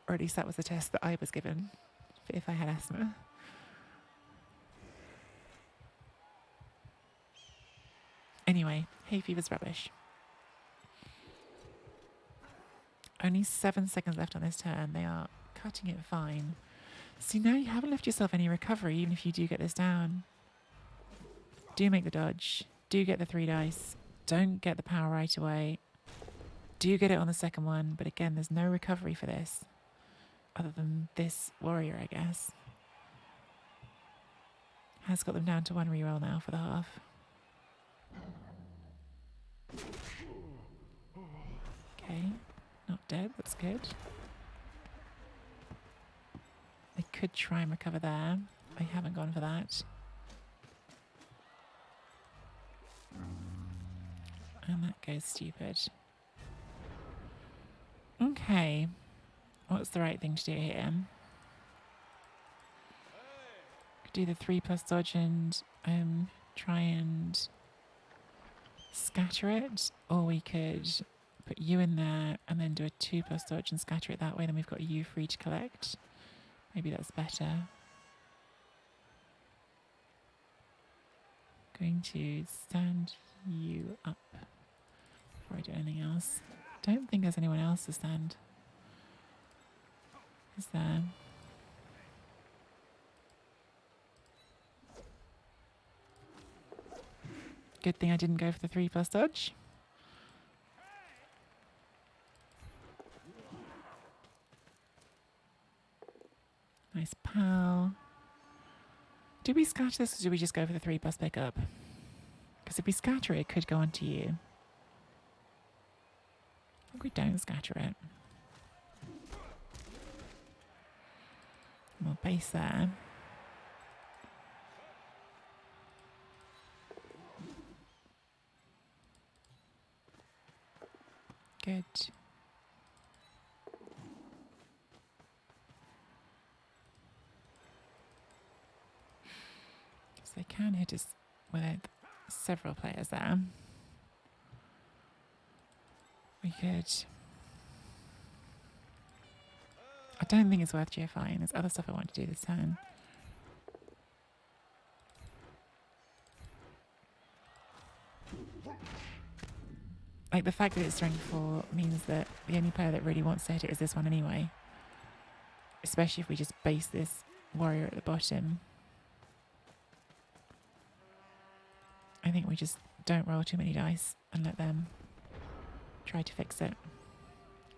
Or at least that was the test that I was given for if I had asthma. Anyway, hay fever's rubbish. Only 7 seconds left on this turn. They are cutting it fine. See, now you haven't left yourself any recovery, even if you do get this down. Do make the dodge. Do get the 3 dice. Don't get the power right away. Do get it on the second one, but again, there's no recovery for this. Other than this warrior, I guess. Has got them down to 1 reroll now for the half. Okay. Not dead, that's good. I could try and recover there. I haven't gone for that. And that goes stupid. Okay. What's the right thing to do here? Could do the 3 plus dodge and try and scatter it. Or we could put you in there and then do a 2 plus dodge and scatter it that way. Then we've got you free to collect. Maybe that's better. Going to stand you up before I do anything else. Don't think there's anyone else to stand. Is there? Good thing I didn't go for the 3 plus dodge. Nice pal. Do we scatter this or do we just go for the 3 plus pickup? Because if we scatter it, it could go onto you. We don't scatter it. We'll base there. Good. So they can hit us with several players there. We could... I don't think it's worth GFIing. There's other stuff I want to do this turn. Like, the fact that it's strength 4 means that the only player that really wants to hit it is this one anyway. Especially if we just base this warrior at the bottom. I think we just don't roll too many dice and let them try to fix it.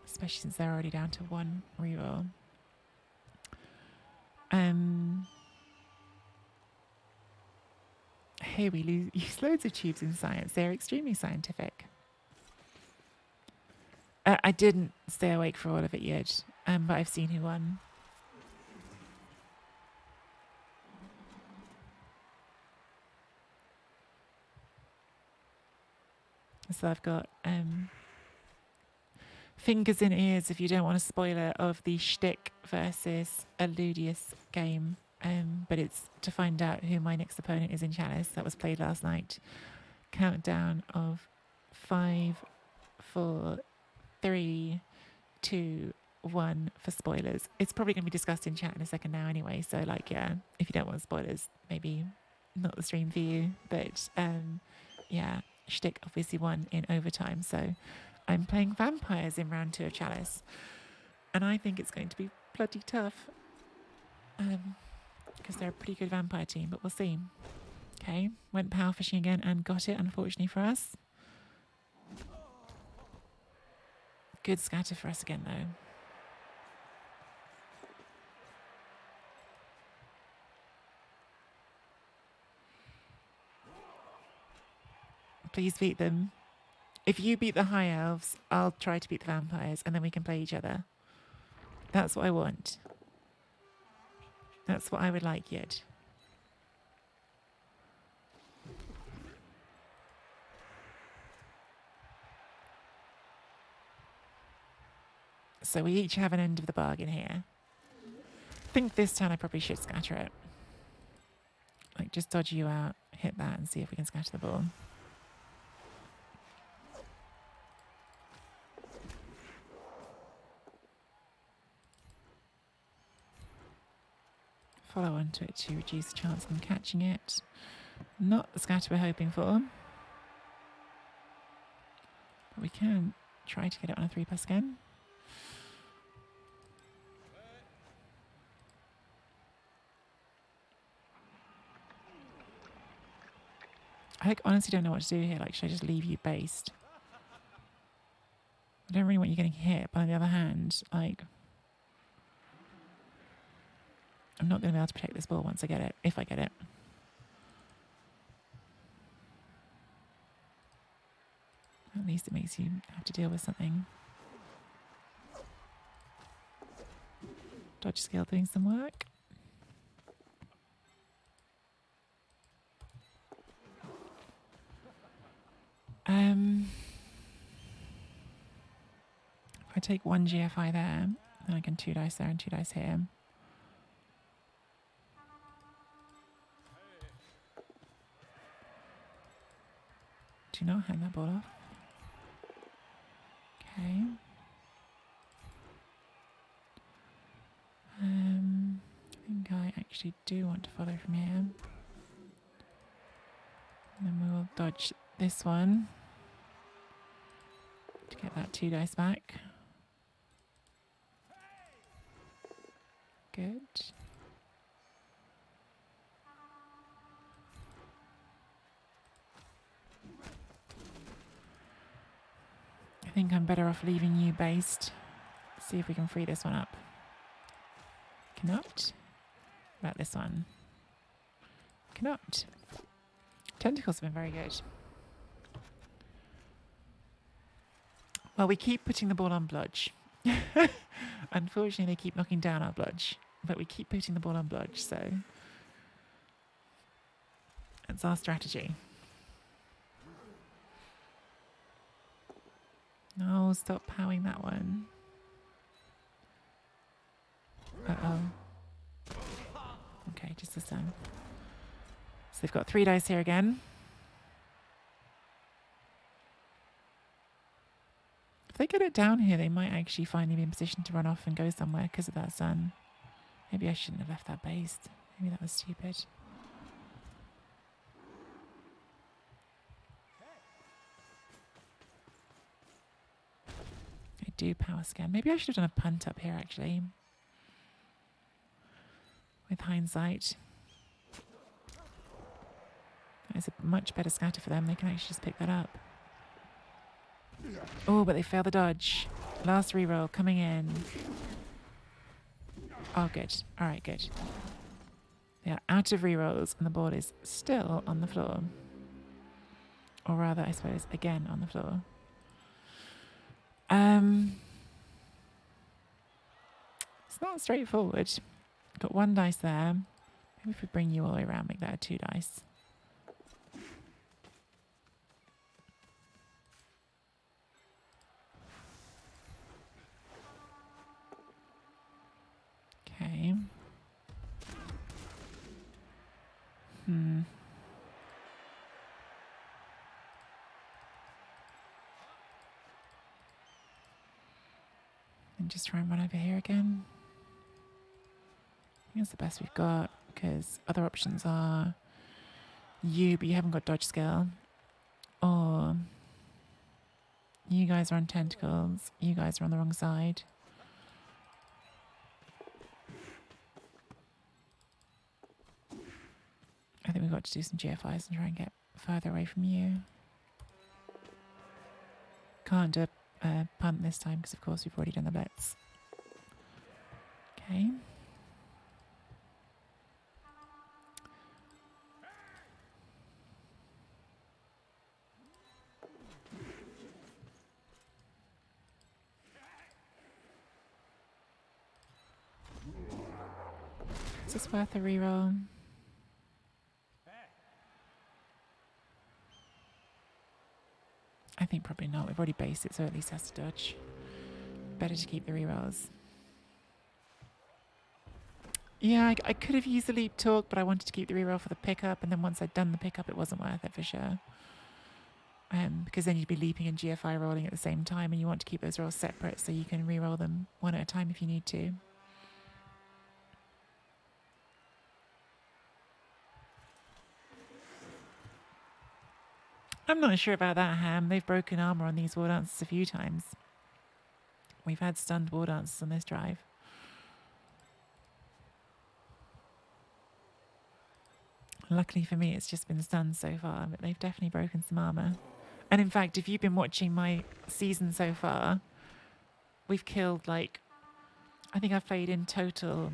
Especially since they're already down to 1 reroll. Hey, we use loads of tubes in science. They're extremely scientific. I didn't stay awake for all of it yet, but I've seen who won. So I've got fingers in ears, if you don't want a spoiler, of the Shtick versus Eludius game. But it's to find out who my next opponent is in Chalice. That was played last night. Countdown of 5, 4, 3, 2, 1 for spoilers. It's probably going to be discussed in chat in a second now anyway. So, like, yeah, if you don't want spoilers, maybe not the stream for you. But, yeah, Shtick obviously won in overtime. So I'm playing vampires in round 2 of Chalice. And I think it's going to be bloody tough. Because they're a pretty good vampire team, but we'll see. Okay, went power fishing again and got it, unfortunately for us. Good scatter for us again, though. Please beat them. If you beat the high elves, I'll try to beat the vampires, and then we can play each other. That's what I want. That's what I would like, yet. So we each have an end of the bargain here. I think this time I probably should scatter it. Like, just dodge you out, hit that, and see if we can scatter the ball. Follow onto it to reduce the chance of them catching it. Not the scatter we're hoping for. But we can try to get it on a 3+ again. I honestly don't know what to do here. Like, should I just leave you based? I don't really want you getting hit, but on the other hand, like, I'm not going to be able to protect this ball once I get it, if I get it. At least it makes you have to deal with something. Dodge skill doing some work. If I take 1 GFI there, then I can 2 dice there and 2 dice here. Do not hand that ball off. Okay. I think I actually do want to follow from here. And then we will dodge this one to get that 2 dice back. Good. I think I'm better off leaving you based. See if we can free this one up. Cannot. About this one. Cannot. Tentacles have been very good. Well, we keep putting the ball on bludge. Unfortunately, they keep knocking down our bludge, but we keep putting the ball on bludge, so that's our strategy. No, stop powing that one. Uh-oh. Okay, just this time. So they've got 3 dice here again. If they get it down here, they might actually finally be in position to run off and go somewhere because of that sun. Maybe I shouldn't have left that based. Maybe that was stupid. I do power scan. Maybe I should have done a punt up here, actually. With hindsight. That is a much better scatter for them. They can actually just pick that up. Oh, but they fail the dodge. Last reroll coming in. Oh, good. All right, good. They are out of rerolls and the board is still on the floor. Or rather, I suppose, again on the floor. It's not straightforward. Got 1 dice there. Maybe if we bring you all the way around, make that a 2 dice. Okay. And just try and run over here again. I think that's the best we've got, because other options are you, but you haven't got dodge skill. Or you guys are on tentacles, you guys are on the wrong side. I think we've got to do some GFIs and try and get further away from you. Can't do a punt this time because, of course, we've already done the blitz. Okay. Is this worth a reroll? I think probably not. We've already based it, so at least it has to dodge. Better to keep the rerolls. Yeah, I could have used the leap talk, but I wanted to keep the reroll for the pickup, and then once I'd done the pickup, it wasn't worth it for sure. Because then you'd be leaping and GFI rolling at the same time, and you want to keep those rolls separate so you can reroll them one at a time if you need to. I'm not sure about that, Ham. They've broken armor on these war dances a few times. We've had stunned war dances on this drive. Luckily for me, it's just been stunned so far, but they've definitely broken some armor. And in fact, if you've been watching my season so far, we've killed, like, I think I've played in total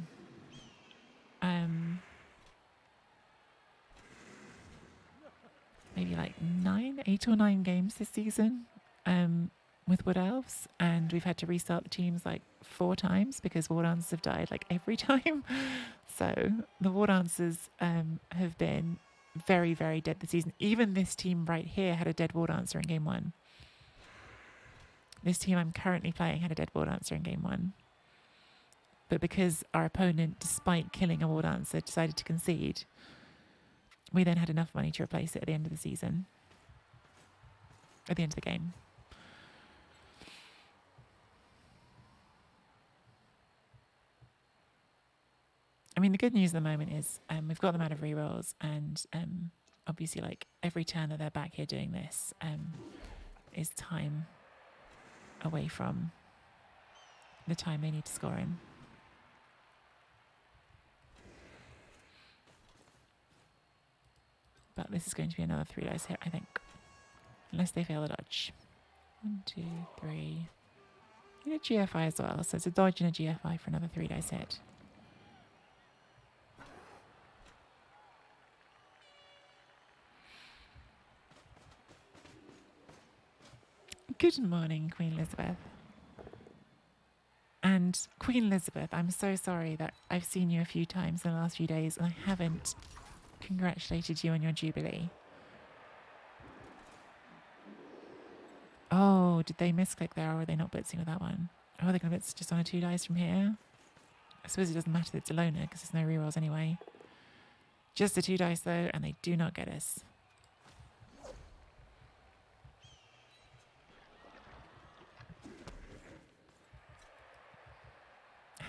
maybe like 8 or 9 games this season with Wood Elves, and we've had to restart the teams like 4 times because War Dancers have died like every time. So the War Dancers have been very, very dead this season. Even this team right here had a dead War Dancer in game 1. This team I'm currently playing had a dead War Dancer in game 1. But because our opponent, despite killing a War Dancer, decided to concede, we then had enough money to replace it at the end of the season. At the end of the game. I mean, the good news at the moment is we've got them out of rerolls, and obviously, like, every turn that they're back here doing this is time away from the time they need to score in. But this is going to be another 3 dice hit, I think. Unless they fail the dodge. 1, 2, 3. You need a GFI as well, so it's a dodge and a GFI for another 3 dice hit. Good morning, Queen Elizabeth. And Queen Elizabeth, I'm so sorry that I've seen you a few times in the last few days and I haven't congratulated you on your jubilee. Oh, did they misclick there or are they not blitzing with that one? Oh, they're going to blitz just on a 2 dice from here. I suppose it doesn't matter that it's a loner because there's no rerolls anyway. Just the 2 dice though, and they do not get us.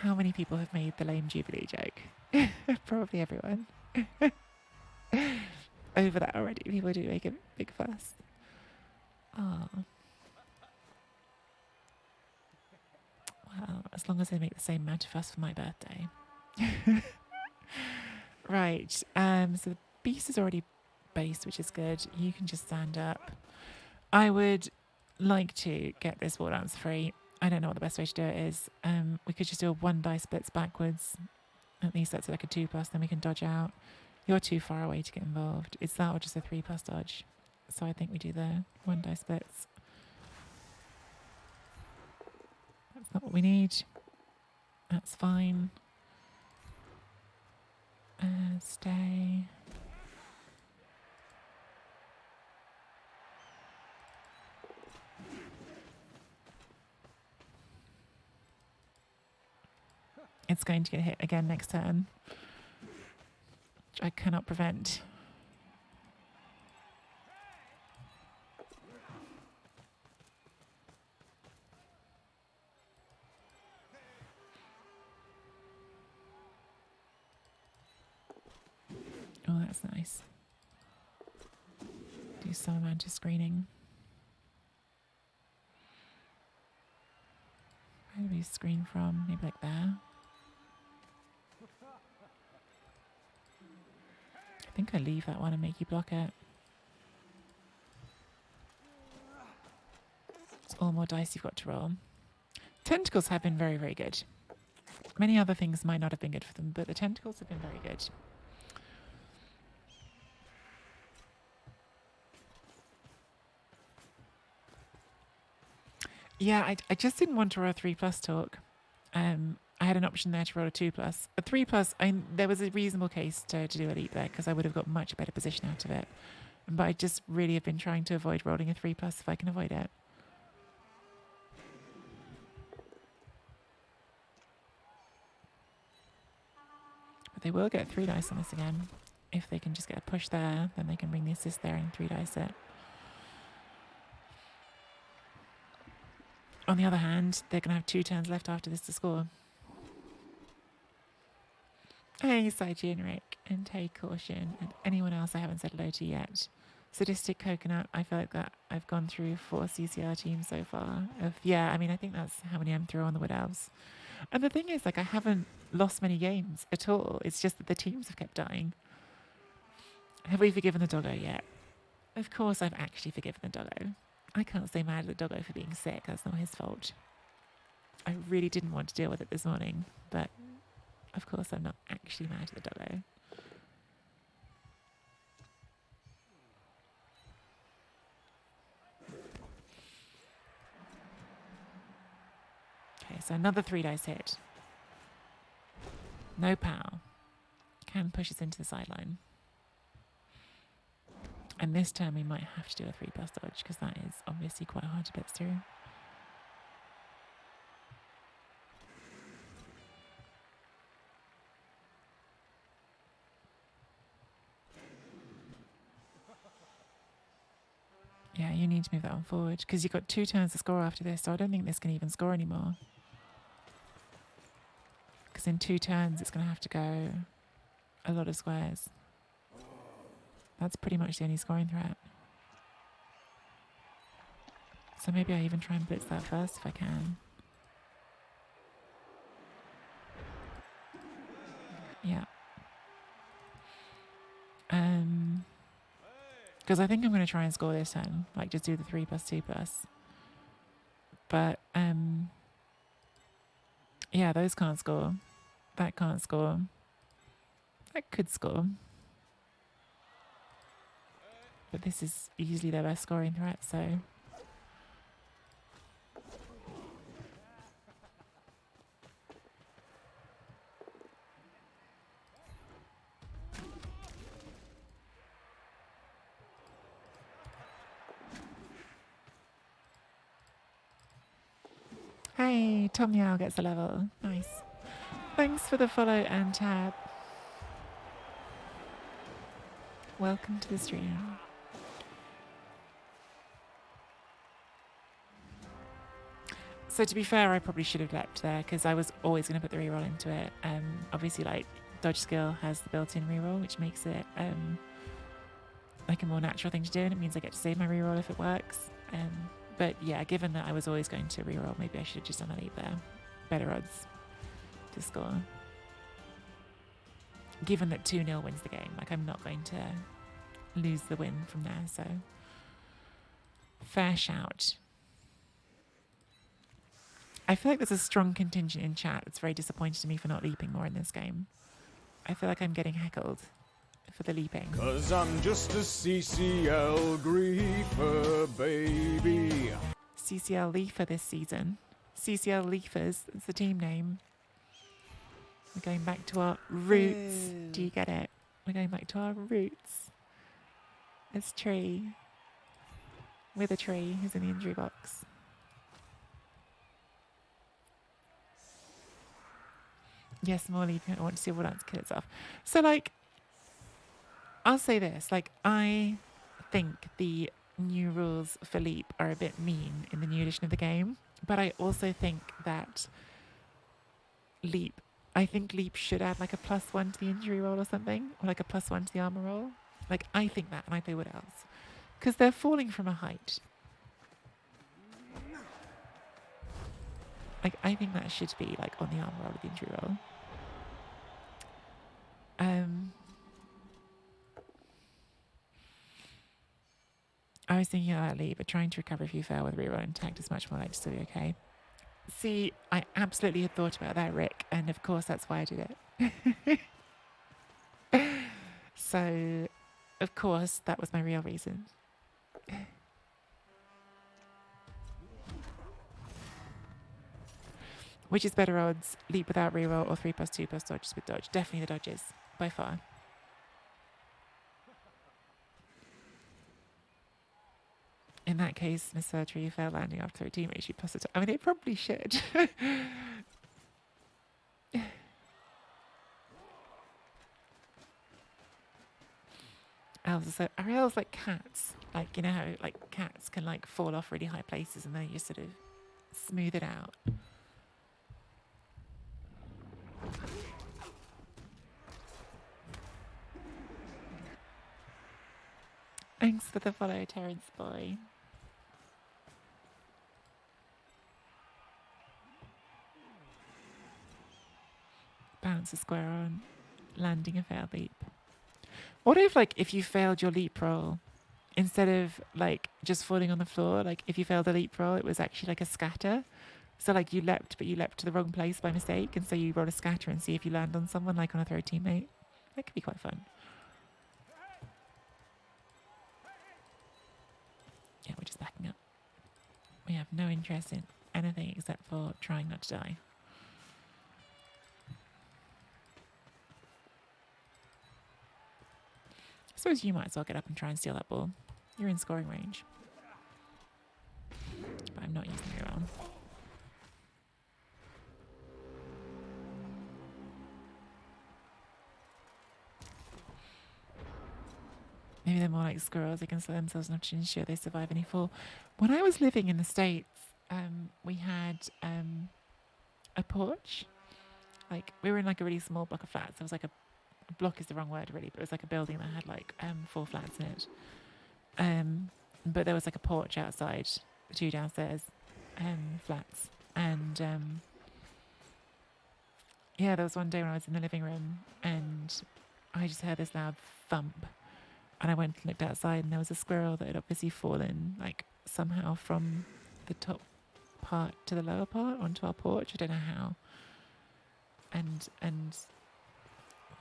How many people have made the lame Jubilee joke? Probably everyone. Over that already. People do make a big fuss. Oh. Well, as long as they make the same amount of fuss for my birthday. Right. So the beast is already based, which is good. You can just stand up. I would like to get this wall dance free. I don't know what the best way to do it is. We could just do a 1 dice splits backwards. At least that's like a 2+, then we can dodge out. You're too far away to get involved. It's that or just a 3+ dodge. So I think we do the 1 dice splits. That's not what we need. That's fine. Stay. It's going to get hit again next turn, which I cannot prevent. Oh, that's nice. Do some amount of screening. Where do we screen from? Maybe like there. I think I leave that one and make you block it. It's all more dice you've got to roll. Tentacles have been very, very good. Many other things might not have been good for them, but the tentacles have been very good. Yeah, I just didn't want to roll a 3+ talk. I had an option there to roll a 2+. A 3+, there was a reasonable case to do a leap there because I would have got much better position out of it. But I just really have been trying to avoid rolling a 3+ if I can avoid it. But they will get 3 dice on this again. If they can just get a push there, then they can bring the assist there and 3 dice it. On the other hand, they're going to have 2 turns left after this to score. Hey, Psygeneric, and Take Caution, and anyone else I haven't said hello to yet. Sadistic Coconut, I feel like that I've gone through 4 CCR teams so far. I mean, I think that's how many I'm through on the Wood Elves. And the thing is, like, I haven't lost many games at all. It's just that the teams have kept dying. Have we forgiven the doggo yet? Of course I've actually forgiven the doggo. I can't stay mad at the doggo for being sick. That's not his fault. I really didn't want to deal with it this morning, but of course I'm not actually mad at the doggo. Okay, so another 3 dice hit. No pow. Can push us into the sideline. And this turn we might have to do a 3+ dodge because that is obviously quite hard to blitz through. Yeah, you need to move that one forward because you've got 2 turns to score after this, so I don't think this can even score anymore. Because in 2 turns it's going to have to go a lot of squares. That's pretty much the only scoring threat. So maybe I even try and blitz that first if I can. Yeah. Because I think I'm going to try and score this turn. Like, just do the 3+, 2+. But, yeah, those can't score. That can't score. That could score. But this is easily their best scoring threat, so... Hey, Tom Yao gets a level. Nice. Thanks for the follow and tab. Welcome to the stream. So to be fair, I probably should have leapt there because I was always going to put the reroll into it. Obviously, like dodge skill has the built-in reroll, which makes it like a more natural thing to do, and it means I get to save my reroll if it works. But yeah, given that I was always going to reroll, maybe I should have just done a leap there. Better odds to score. Given that 2-0 wins the game, like I'm not going to lose the win from there, so fair shout. I feel like there's a strong contingent in chat that's very disappointed in me for not leaping more in this game. I feel like I'm getting heckled for the leaping. 'Cause I'm just a CCL griefer, baby. CCL Leafer this season. CCL Leafers, that's the team name. We're going back to our roots. Do you get it? We're going back to our roots. It's Tree. With a Tree who's in the injury box. Yes, more leaping. I want to see what else kill itself. So, like, I'll say this. Like, I think the new rules for leap are a bit mean in the new edition of the game. But I also think that leap should add like a +1 to the injury roll or something. Or like a +1 to the armor roll. Like, I think that, and I play what else. Because they're falling from a height. Like, I think that should be like on the armor roll or the injury roll. I was thinking about leap, but trying to recover if you fail with reroll intact is much more likely to be okay. See, I absolutely had thought about that, Rick, and of course that's why I did it. So, of course, that was my real reason. Which is better odds, leap without reroll or 3+2 plus dodges with dodge? Definitely the dodges, by far. In that case, MisspelledTree fail landing after a teammate you plus I mean, they probably should. Elves are elves like cats? Like, you know how like cats can like fall off really high places and then you sort of smooth it out. Thanks for the follow, Terrence boy. Bounce a square on landing a failed leap. What if, like, if you failed your leap roll, instead of like just falling on the floor, like if you failed a leap roll, it was actually like a scatter. So like you leapt, but you leapt to the wrong place by mistake, and so you roll a scatter and see if you land on someone, like on a throw teammate. That could be quite fun. Yeah, we're just backing up. We have no interest in anything except for trying not to die. I suppose you might as well get up and try and steal that ball. You're in scoring range. But I'm not using it around. Maybe they're more like squirrels. They can slow themselves enough to ensure they survive any fall. When I was living in the States, we had a porch. Like, we were in like a really small block of flats. There was like a block is the wrong word really, but it was like a building that had like 4 flats in it. But there was like a porch outside the 2 downstairs flats. And yeah, there was one day when I was in the living room and I just heard this loud thump. And I went and looked outside and there was a squirrel that had obviously fallen like somehow from the top part to the lower part onto our porch. I don't know how. And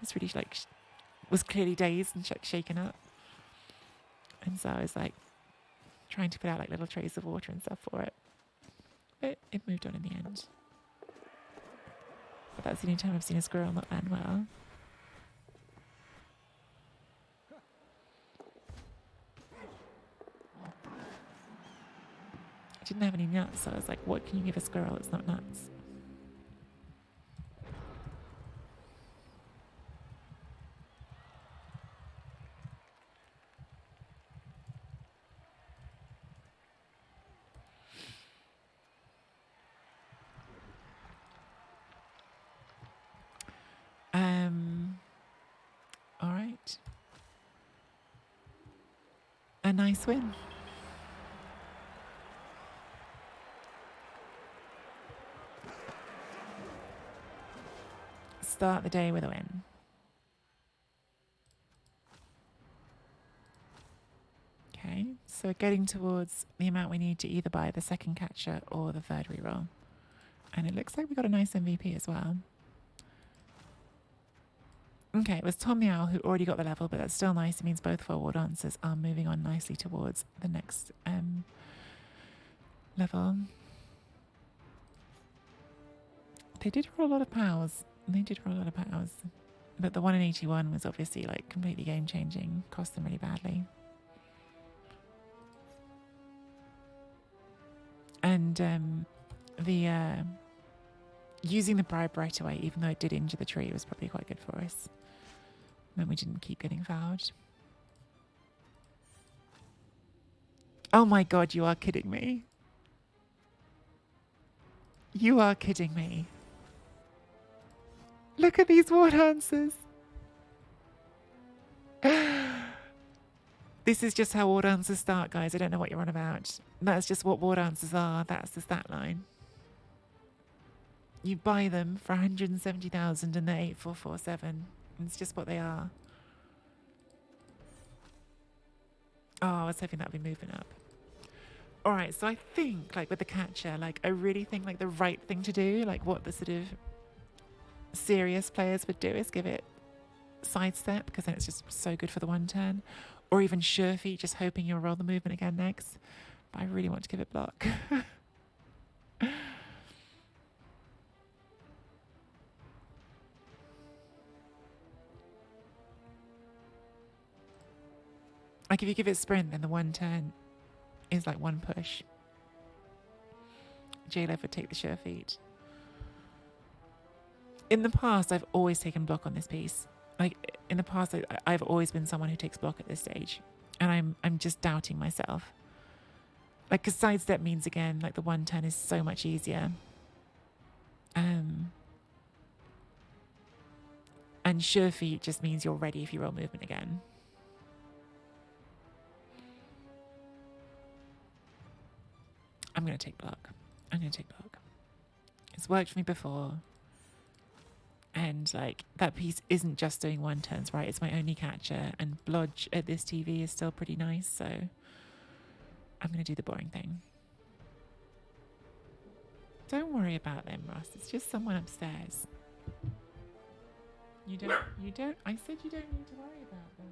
was really like was clearly dazed and shaken up. And so I was like trying to put out like little trays of water and stuff for it. But it moved on in the end. But that's the only time I've seen a squirrel not land well. didn't have any nuts, so I was like, what can you give a squirrel that's not nuts? All right. A nice win. Start the day with a win. Okay, so we're getting towards the amount we need to either buy the second catcher or the third reroll. And it looks like we got a nice MVP as well. Okay, it was Tom the Owl who already got the level, but that's still nice. It means both of our war dancers are moving on nicely towards the next level. They did roll a lot of powers. But the 1 in 81 was obviously like completely game changing. Cost them really badly. And the using the bribe right away, even though it did injure the tree, was probably quite good for us. Then we didn't keep getting fouled. Oh my god, you are kidding me. You are kidding me. Look at these war dancers. This is just how war dancers start, guys. I don't know what you're on about. That's just what war dancers are. That's the stat line. You buy them for 170,000 and they're 8447. It's just what they are. Oh, I was hoping that would be moving up. All right, so I think, like, with the catcher, like, I really think, like, the right thing to do, like, what the sort of serious players would do is give it sidestep, because then it's just so good for the one turn. Or even sure feet, just hoping you'll roll the movement again next. But I really want to give it block. Like, if you give it sprint, then the one turn is like one push. J-Lev would take the sure feet. In the past, I've always taken block on this piece. Like, in the past, I've always been someone who takes block at this stage. And I'm just doubting myself. Like, because sidestep means, again, like, the one turn is so much easier. And sure feet just means you're ready if you roll movement again. I'm going to take block. It's worked for me before. And, like, that piece isn't just doing one turns, right? It's my only catcher. And blodge at this TV is still pretty nice, so I'm going to do the boring thing. Don't worry about them, Ross. It's just someone upstairs. You don't, I said you don't need to worry about them.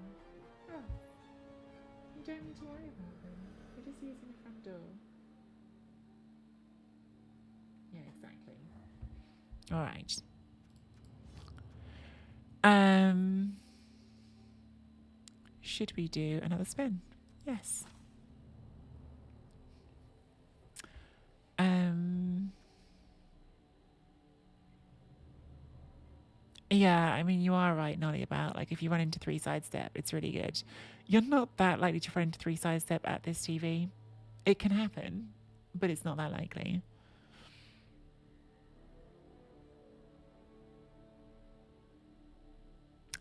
Oh, you don't need to worry about them. They're just using the front door. Yeah, exactly. All right. Should we do another spin? Yes. Yeah, I mean, you are right, Nolly, about, like, if you run into 3 sidestep, it's really good. You're not that likely to run into 3 sidestep at this TV. It can happen, but it's not that likely.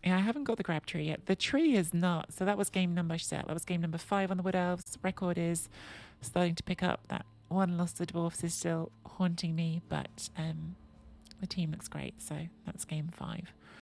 Yeah, I haven't got the grab tree yet. The tree is not. So that was game number, that was game number 5 on the Wood Elves. Record is starting to pick up. That one lost the dwarfs is still haunting me, but the team looks great. So that's game 5.